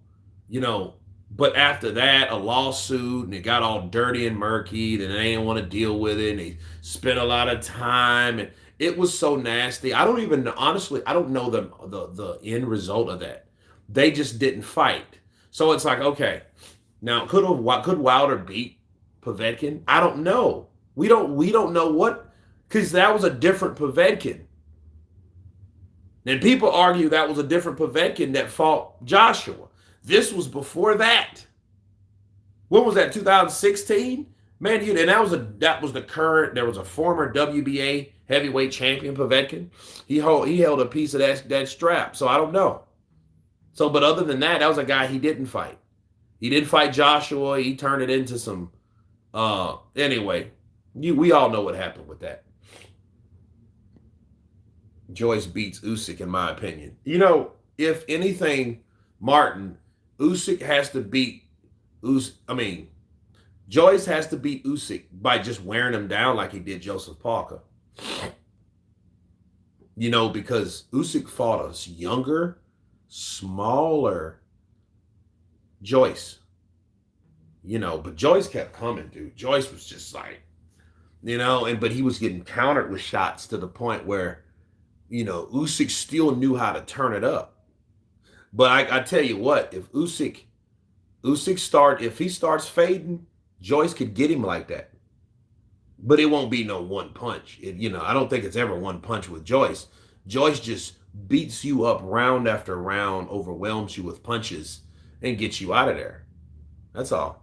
but after that, a lawsuit, and it got all dirty and murky, and they didn't want to deal with it, and they spent a lot of time, and it was so nasty. I don't even, honestly, I don't know the end result of that. They just didn't fight. So it's like, okay, now could Wilder beat Povetkin? I don't know. We don't know what, because that was a different Povetkin. And people argue that was a different Povetkin that fought Joshua. This was before that. When was that? 2016? Man, and that was the current. There was a former WBA heavyweight champion, Povetkin. He held a piece of that strap. So I don't know. So, but other than that, that was a guy he didn't fight. He didn't fight Joshua. He turned it into some. Anyway, we all know what happened with that. Joyce beats Usyk, in my opinion. If anything, Martin, Usyk has to beat Joyce has to beat Usyk by just wearing him down like he did Joseph Parker. Because Usyk fought a younger, smaller Joyce. But Joyce kept coming, dude. Joyce was just like, but he was getting countered with shots to the point where, Usyk still knew how to turn it up. But I tell you what, if Usyk If he starts fading, Joyce could get him like that. But it won't be no one punch. I don't think it's ever one punch with Joyce. Joyce just beats you up round after round, overwhelms you with punches, and gets you out of there. That's all.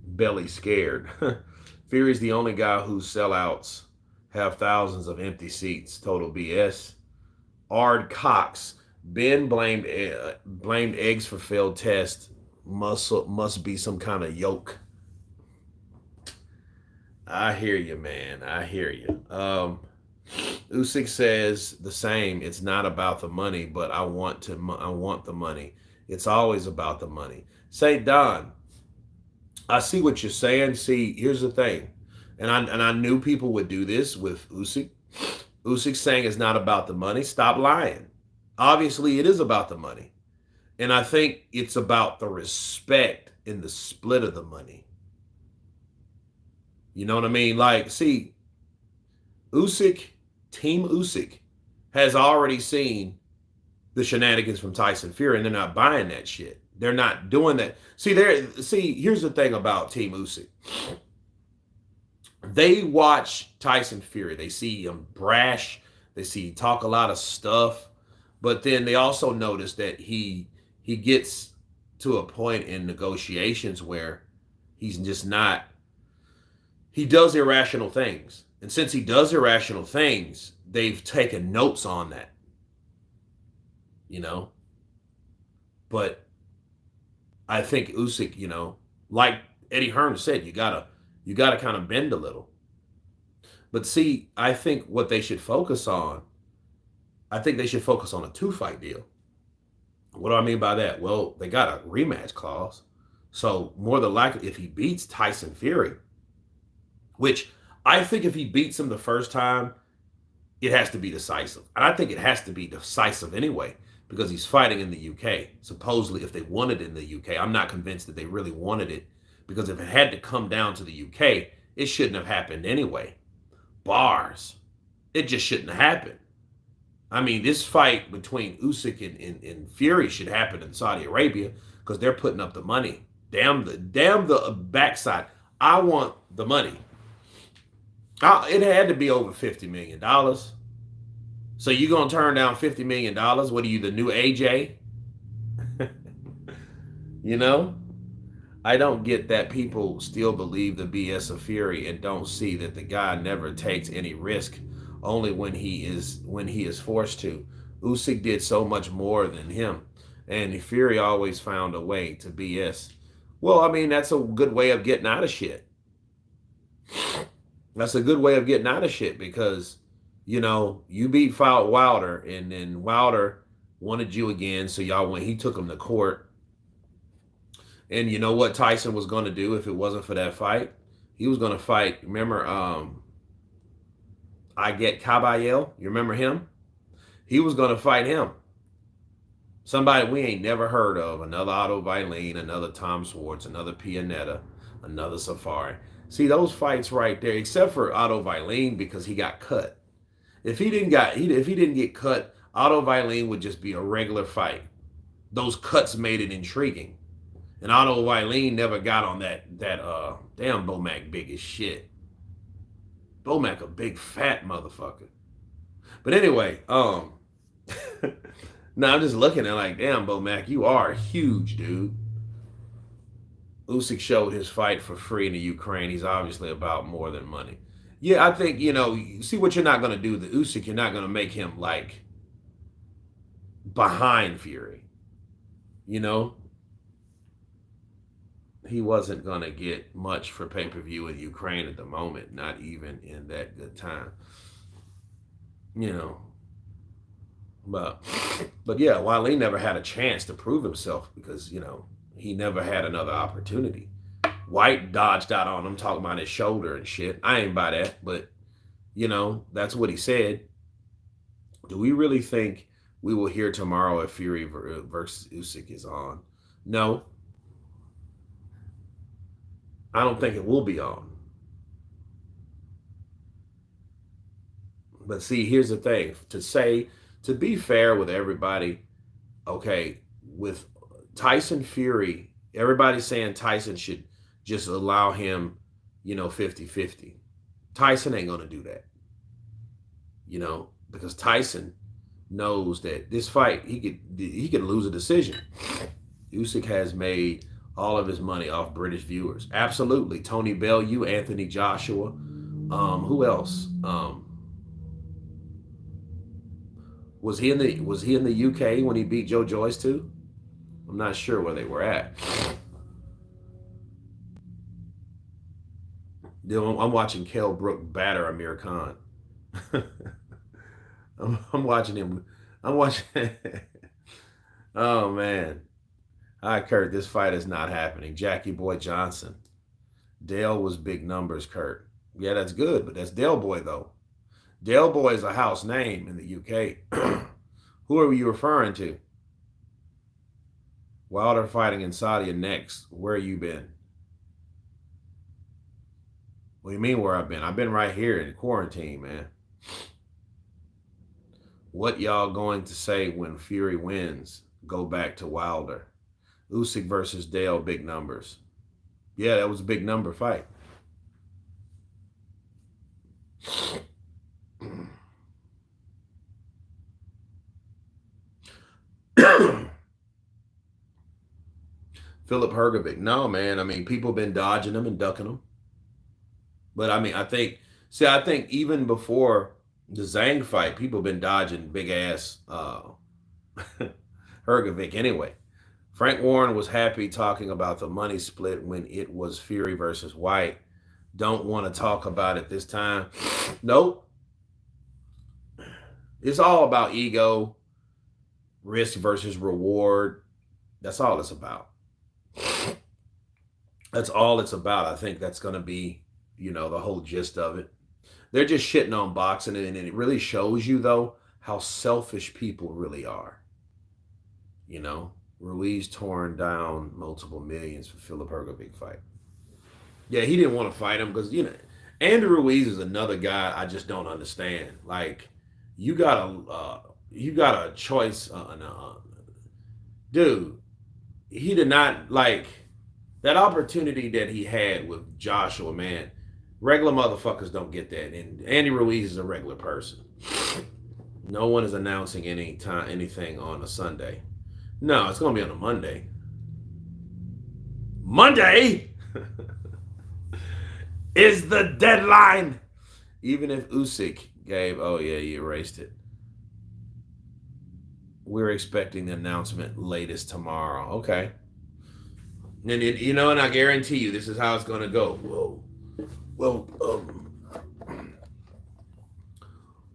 Belly scared. Fury's the only guy whose sellouts have thousands of empty seats. Total BS. Ard Cox. Ben blamed eggs for failed test. Must be some kind of yolk. I hear you, man. I hear you. Usyk says the same. It's not about the money, but I want the money. It's always about the money. Say Don, I see what you're saying. See, here's the thing, and I knew people would do this with Usyk. Usyk saying it's not about the money. Stop lying. Obviously, it is about the money, and I think it's about the respect in the split of the money. You know what I mean? Like, see, Usyk, Team Usyk, has already seen the shenanigans from Tyson Fury, and they're not buying that shit. They're not doing that. Here's the thing about Team Usyk. They watch Tyson Fury. They see him brash. They see talk a lot of stuff, but then they also notice that he gets to a point in negotiations where he's just not. He does irrational things, and since he does irrational things, they've taken notes on that. You know, but I think Usyk, like Eddie Hearn said, you gotta kind of bend a little. But see, I think what they should focus on, I think they should focus on a two fight deal. What do I mean by that? Well, they got a rematch clause. So more than likely, if he beats Tyson Fury, which I think if he beats him the first time, it has to be decisive. And I think it has to be decisive anyway, because he's fighting in the UK. Supposedly, if they wanted it in the UK, I'm not convinced that they really wanted it, because if it had to come down to the UK, it shouldn't have happened anyway. Bars. It just shouldn't have happened. I mean, this fight between Usyk and Fury should happen in Saudi Arabia because they're putting up the money. Damn the backside. I want the money. It had to be over $50 million. So you gonna turn down $50 million? What are you, the new AJ? you know, I don't get that people still believe the BS of Fury and don't see that the guy never takes any risk, only when he is forced to. Usyk did so much more than him, and Fury always found a way to BS. Well, I mean that's a good way of getting out of shit. That's a good way of getting out of shit because you beat Wilder, and then Wilder wanted you again, so y'all went. He took him to court, and you know what Tyson was going to do if it wasn't for that fight? He was going to fight. Remember, I get Caballel. You remember him? He was going to fight him. Somebody we ain't never heard of. Another Otto Vailene, another Tom Swartz, another Pianetta, another Safari. See those fights right there, except for Otto Vailene because he got cut. If he didn't get cut, Otto Vailene would just be a regular fight. Those cuts made it intriguing. And Otto Vailene never got on that damn Bomac big as shit. Bomac a big fat motherfucker. But anyway, now I'm just looking at like, damn, Bomac, you are huge, dude. Usyk showed his fight for free in the Ukraine. He's obviously about more than money. Yeah, I think, you see what you're not going to do. The Usyk, you're not going to make him like behind Fury. You know, he wasn't going to get much for pay-per-view in Ukraine at the moment, not even in that good time. You know, but yeah, Wiley never had a chance to prove himself because, he never had another opportunity. White dodged out on him, talking about his shoulder and shit. I ain't by that, but that's what he said. Do we really think we will hear tomorrow if Fury versus Usyk is on? No, I don't think it will be on. But see, here's the thing: to say To be fair with everybody, okay, with Tyson Fury, everybody's saying Tyson should just allow him, 50-50. Tyson ain't going to do that, because Tyson knows that this fight he could lose a decision. Usyk has made all of his money off British viewers. Absolutely. Tony Bellew, Anthony Joshua. Who else? Was he in the UK when he beat Joe Joyce too? I'm not sure where they were at. I'm watching Kell Brook batter Amir Khan. I'm watching him. I'm watching. Oh man. All right, Kurt. This fight is not happening. Jackie Boy Johnson. Dale was big numbers, Kurt. Yeah, that's good, but that's Dale Boy though. Dale Boy is a house name in the UK. Who are you referring to? Wilder fighting in Saudi next. Where you been? What do you mean where I've been? I've been right here in quarantine, man. What y'all going to say when Fury wins? Go back to Wilder. Usyk versus Dale, big numbers. Yeah, that was a big number fight. Philip Hergovic. No, man. I mean, people been dodging him and ducking him. But I mean, I think even before the Zhang fight, people been dodging big ass Hergovic anyway. Frank Warren was happy talking about the money split when it was Fury versus White. Don't want to talk about it this time. Nope. It's all about ego, risk versus reward. That's all it's about. That's all it's about. I think that's going to be, the whole gist of it. They're just shitting on boxing, and it really shows you, though, how selfish people really are. Ruiz torn down multiple millions for Philip Hergovic fight. Yeah, he didn't want to fight him because Andrew Ruiz is another guy I just don't understand. Like, you got a choice, dude. He did not like that opportunity that he had with Joshua. Man, regular motherfuckers don't get that, and Andy Ruiz is a regular person. No one is announcing anything on a Sunday. No, it's gonna be on a Monday. Monday is the deadline. Even if Usyk gave, oh yeah, you erased it. We're expecting the announcement latest tomorrow. Okay. And I guarantee you this is how it's gonna go. Whoa.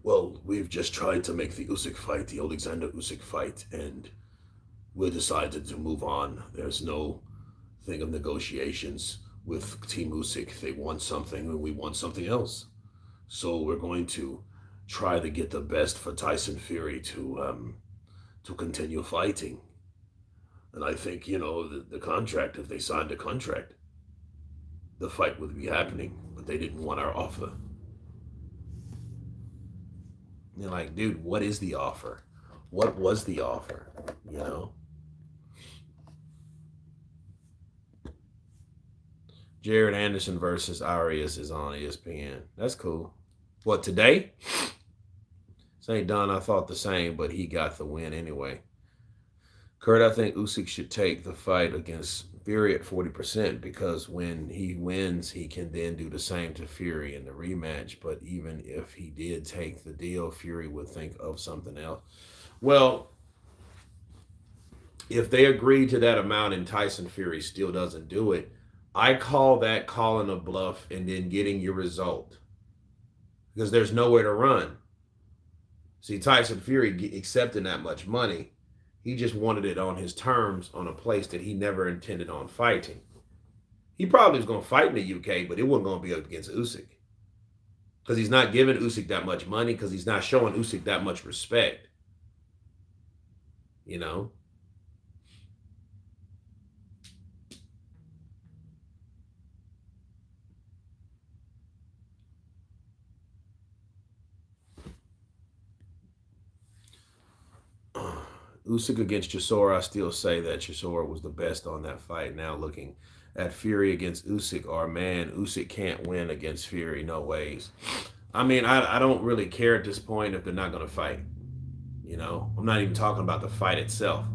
Well, we've just tried to make the Usyk fight, the Alexander Usyk fight, and we decided to move on. There's no thing of negotiations with Team Usyk. They want something and we want something else. So we're going to try to get the best for Tyson Fury to continue fighting. And I think, the contract, if they signed a contract, the fight would be happening, but they didn't want our offer. You're like, dude, what is the offer? What was the offer? Jared Anderson versus Arias is on ESPN. That's cool. What, today? St. Don, I thought the same, but he got the win anyway. Kurt, I think Usyk should take the fight against Fury at 40% because when he wins, he can then do the same to Fury in the rematch. But even if he did take the deal, Fury would think of something else. Well, if they agree to that amount and Tyson Fury still doesn't do it, I call that calling a bluff and then getting your result because there's nowhere to run. See, Tyson Fury accepting that much money, he just wanted it on his terms on a place that he never intended on fighting. He probably was going to fight in the UK, but it wasn't going to be up against Usyk because he's not giving Usyk that much money because he's not showing Usyk that much respect. You know? Usyk against Chisora, I still say that Chisora was the best on that fight. Now looking at Fury against Usyk, or man, Usyk can't win against Fury. No ways. I mean, I don't really care at this point if they're not going to fight. You know, I'm not even talking about the fight itself.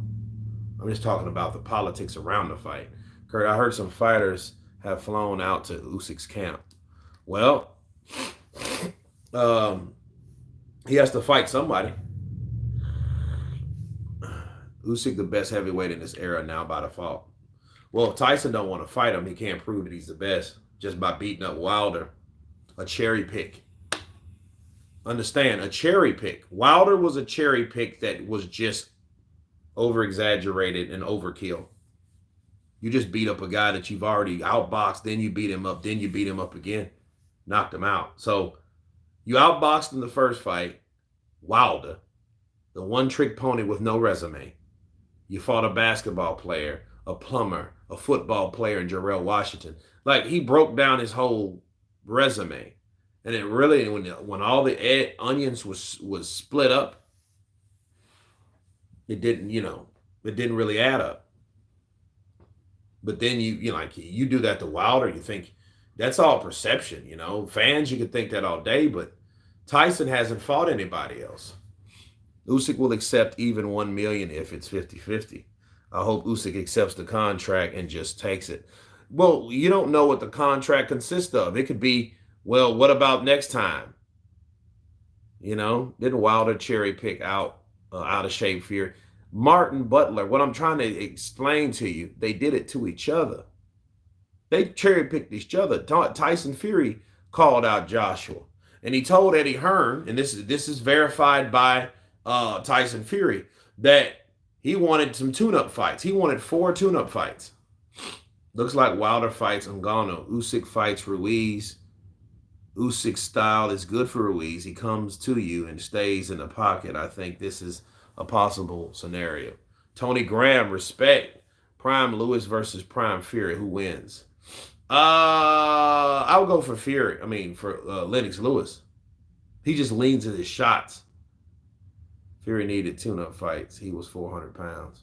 I'm just talking about the politics around the fight. Kurt, I heard some fighters have flown out to Usyk's camp. Well, um, he has to fight somebody. Usyk, the best heavyweight in this era now by default. Well, if Tyson don't want to fight him, he can't prove that he's the best just by beating up Wilder. A cherry pick. Understand, a cherry pick. Wilder was a cherry pick that was just over exaggerated and overkill. You just beat up a guy that you've already outboxed, then you beat him up, then you beat him up again, knocked him out. So you outboxed in the first fight, Wilder, the one trick pony with no resume. You fought a basketball player, a plumber, a football player in Jarrell Washington. Like, he broke down his whole resume. And it really, when all the onions was split up, it didn't, it didn't really add up. But then you do that to Wilder, you think that's all perception, Fans, you could think that all day, but Tyson hasn't fought anybody else. Usyk will accept even 1 million if it's 50-50. I hope Usyk accepts the contract and just takes it. Well, you don't know what the contract consists of. It could be, well, what about next time? Didn't Wilder cherry pick out of shape Fury? Martin Butler, what I'm trying to explain to you, they did it to each other. They cherry picked each other. Tyson Fury called out Joshua, and he told Eddie Hearn, and this is verified by Tyson Fury, that he wanted some tune-up fights. He wanted 4 tune-up fights. Looks like Wilder fights Ngannou. Usyk fights Ruiz. Usyk's style is good for Ruiz. He comes to you and stays in the pocket. I think this is a possible scenario. Tony Graham, respect. Prime Lewis versus Prime Fury. Who wins? I would go for Fury. For Lennox Lewis. He just leans in his shots. Fury needed tune-up fights. He was 400 pounds.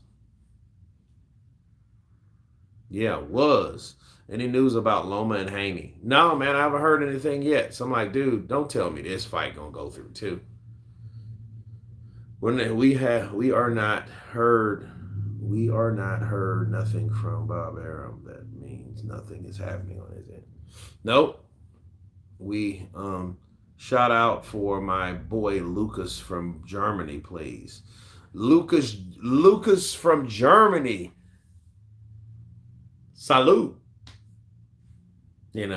Yeah, was. Any news about Loma and Haney? No, man, I haven't heard anything yet. So I'm like, dude, don't tell me this fight gonna go through too. We are not heard nothing from Bob Arum. That means nothing is happening on his end. Nope. We shout out for my boy Lucas from Germany, please. Lucas from Germany. Salute. But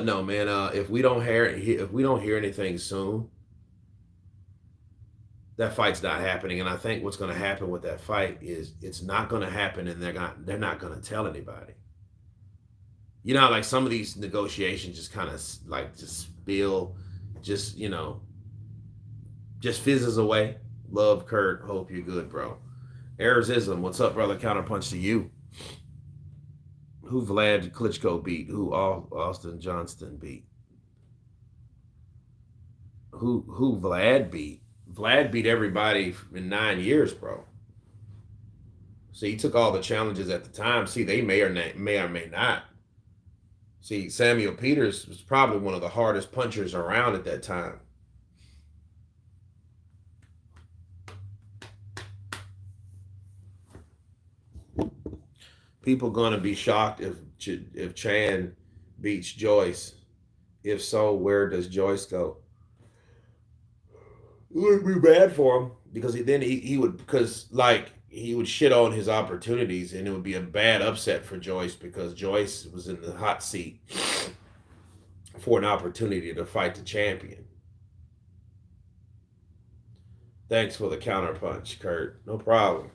no, man. If we don't hear anything soon, that fight's not happening. And I think what's going to happen with that fight is it's not going to happen, and they're not going to tell anybody. Like some of these negotiations just kind of just spill, just fizzes away. Love, Kurt. Hope you're good, bro. Arizism, what's up, brother? Counterpunch to you. Who Vlad Klitschko beat? Who Austin Johnston beat? Who Vlad beat? Vlad beat everybody in 9 years, bro. See, he took all the challenges at the time. See, they may or may not. See, Samuel Peters was probably one of the hardest punchers around at that time. People gonna be shocked if Chan beats Joyce. If so, where does Joyce go? It would be bad for him because he would shit on his opportunities, and it would be a bad upset for Joyce because Joyce was in the hot seat for an opportunity to fight the champion. Thanks for the counterpunch, Kurt. No problem.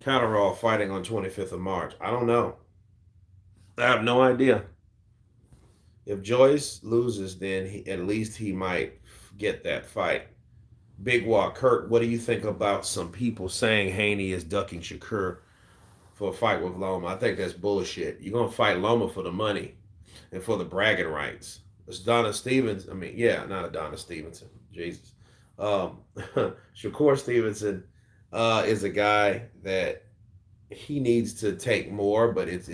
Catterall fighting on 25th of March. I don't know. I have no idea. If Joyce loses, then at least he might get that fight. Big Walk, Kurt, what do you think about some people saying Haney is ducking Shakur for a fight with Loma? I think that's bullshit. You're going to fight Loma for the money. and for the bragging rights. It's Donna Stevens. I mean, yeah, not Donna Stevenson. Jesus. Um, Shakur Stevenson is a guy that he needs to take more, but it's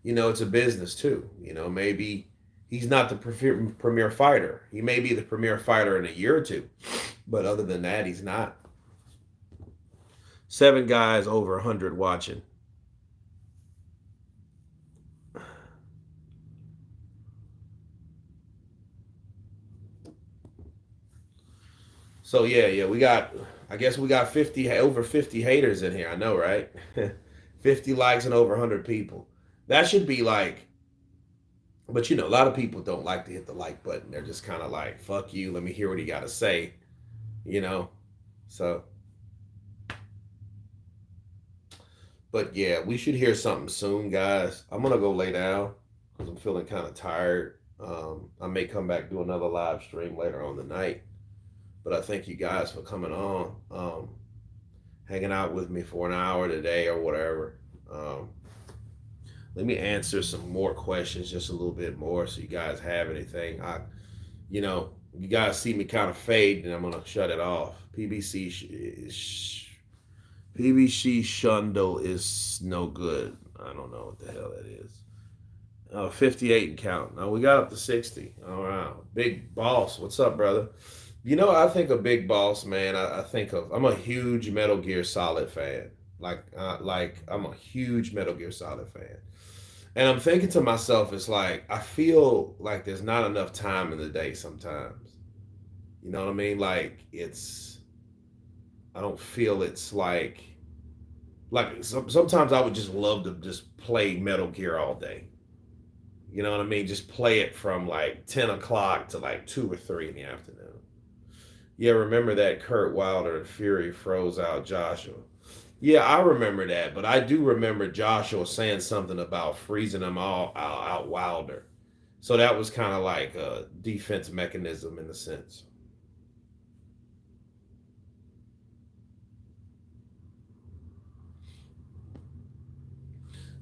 a business too. Maybe he's not the premier fighter. He may be the premier fighter in a year or two, but other than that, he's not. Seven guys over 100 watching. So yeah, we got. I guess we got 50 over 50 haters in here. I know, right? 50 likes and over 100 people. That should be like. But a lot of people don't like to hit the like button. They're just kind of like, "Fuck you. Let me hear what he got to say." You know. So, but yeah, we should hear something soon, guys. I'm gonna go lay down because I'm feeling kind of tired. I may come back do another live stream later on the night. But I thank you guys for coming on, hanging out with me for an hour today or whatever. Um, Let me answer some more questions, just a little bit more, so you guys have anything. You guys see me kind of fade, and I'm gonna shut it off. PBC Shundle is no good. I don't know what the hell that is. 58 and count. Now we got up to 60. All right, Big Boss, what's up, brother? I think of Big Boss, man. I think of. I'm a huge Metal Gear Solid fan. Like I'm a huge Metal Gear Solid fan. And I'm thinking to myself, it's like I feel like there's not enough time in the day sometimes. You know what I mean? Like I don't feel it's like sometimes I would just love to just play Metal Gear all day. You know what I mean? Just play it from like 10 o'clock to like 2 or 3 in the afternoon. Yeah, remember that Kurt Wilder and Fury froze out Joshua. Yeah, I remember that, but I do remember Joshua saying something about freezing them all out Wilder. So that was kind of like a defense mechanism in a sense.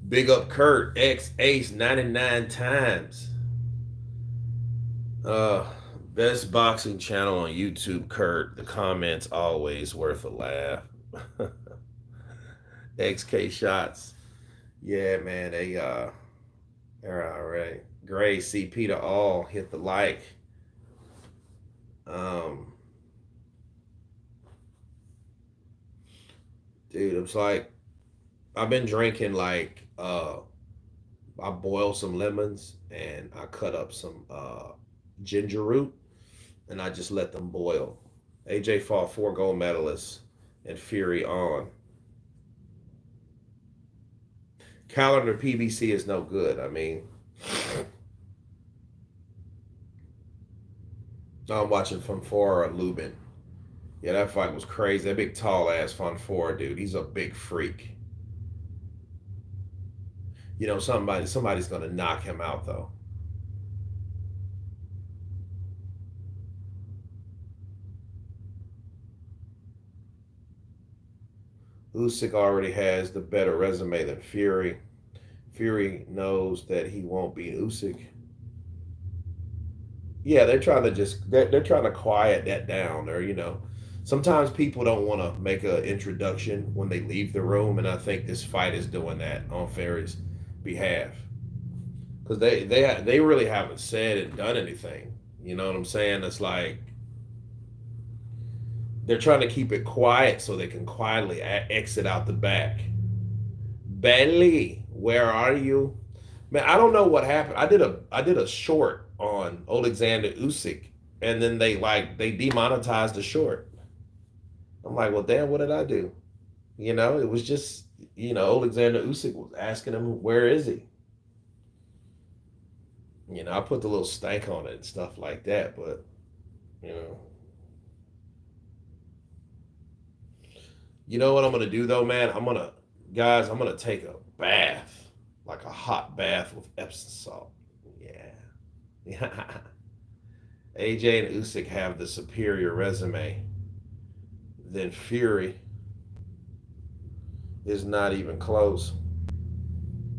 Big up Kurt X Ace 99 times. Uh, Best boxing channel on YouTube, Kurt. The comments always worth a laugh. XK shots. Yeah, man. They're all right. Gray CP to all. Hit the like. Um, Dude, it's like I've been drinking I boil some lemons and I cut up some ginger root and I just let them boil. AJ fought 4 gold medalists and Fury on. Calendar PBC is no good. I mean, I'm watching Fonfora Lubin. Yeah, that fight was crazy. That big tall ass Fonfora dude. He's a big freak. Somebody's gonna knock him out though. Usyk already has the better resume than Fury. Fury knows that he won't beat Usyk. Yeah, they're trying to quiet that down, or sometimes people don't want to make an introduction when they leave the room, and I think this fight is doing that on Fury's behalf because they really haven't said and done anything. You know what I'm saying? It's like they're trying to keep it quiet so they can quietly exit out the back. Bailey, where are you? Man, I don't know what happened. I did a short on Alexander Usyk, and then they demonetized the short. I'm like, well, damn, what did I do? It was just Alexander Usyk was asking him where is he. I put the little stank on it and stuff like that, but you know, you know what I'm gonna do though, man? I'm gonna take a bath, like a hot bath with Epsom salt. Yeah. AJ and Usyk have the superior resume. Then Fury is not even close.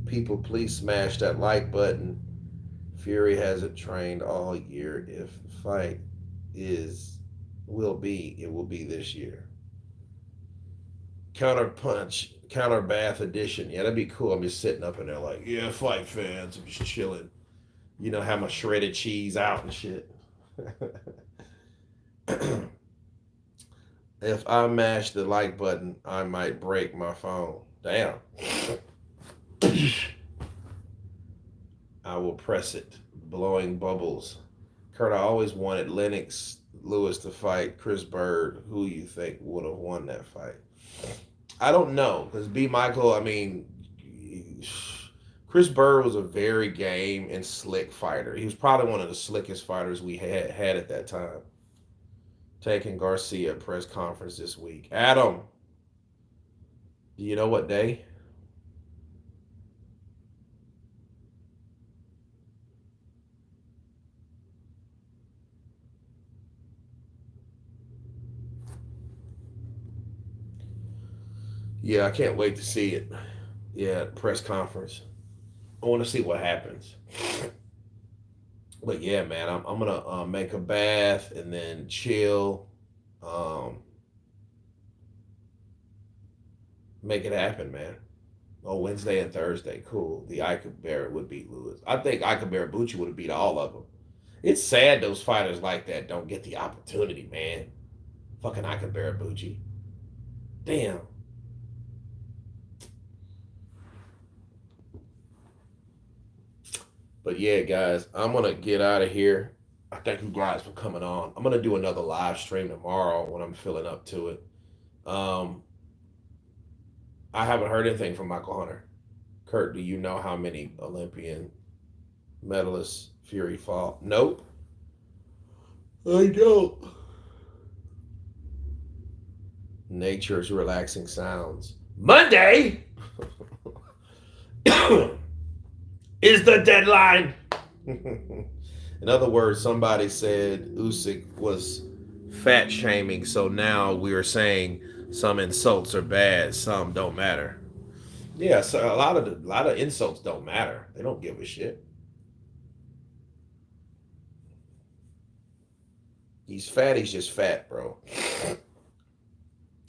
People, please smash that like button. Fury hasn't trained all year. If the fight it will be this year. Counter punch, counter bath edition. Yeah, that'd be cool. I'm just sitting up in there like, yeah, fight fans. I'm just chilling. You know, have my shredded cheese out and shit. If I mash the like button, I might break my phone. Damn. I will press it, blowing bubbles. Kurt, I always wanted Lennox Lewis to fight Chris Bird. Who you think would have won that fight? I don't know because B. Michael. I mean, Chris Bird was a very game and slick fighter. He was probably one of the slickest fighters we had at that time. Taking Garcia press conference this week. Adam, do you know what day? Yeah, I can't wait to see it. Yeah, press conference. I want to see what happens. But yeah, man, I'm gonna make a bath and then chill. Um, make it happen, man. Oh, Wednesday and Thursday, cool. The Ika Barrett would beat Lewis. I think Ika Barrett Bucci would have beat all of them. It's sad those fighters like that don't get the opportunity, man. Fucking Ika Barrett Bucci. Damn. But yeah, guys, I'm gonna get out of here. I thank you guys for coming on. I'm gonna do another live stream tomorrow when I'm feeling up to it. Um, I haven't heard anything from Michael Hunter. Kurt, do you know how many Olympian medalists Fury fought? Nope. I don't. Nature's relaxing sounds. Monday is the deadline. In other words, somebody said Usyk was fat shaming, so now we are saying some insults are bad, some don't matter. Yeah, so a lot of insults don't matter. They don't give a shit. He's fat. He's just fat, bro.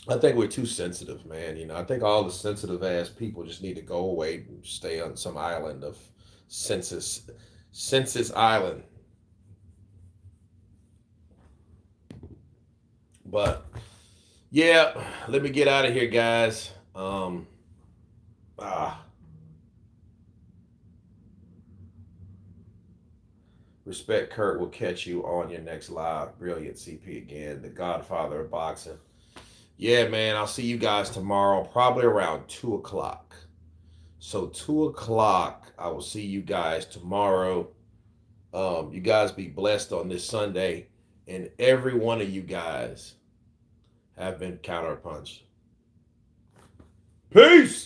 I think we're too sensitive, man. You know, I think all the sensitive ass people just need to go away and stay on some island of census island. But yeah, let me get out of here, guys. Ah, respect Kurt will catch you on your next live. Brilliant CP again, the Godfather of boxing. Yeah, man, I'll see you guys tomorrow, probably around 2 o'clock. So 2 o'clock, I will see you guys tomorrow. You guys be blessed on this Sunday, and every one of you guys have been counterpunched. Peace.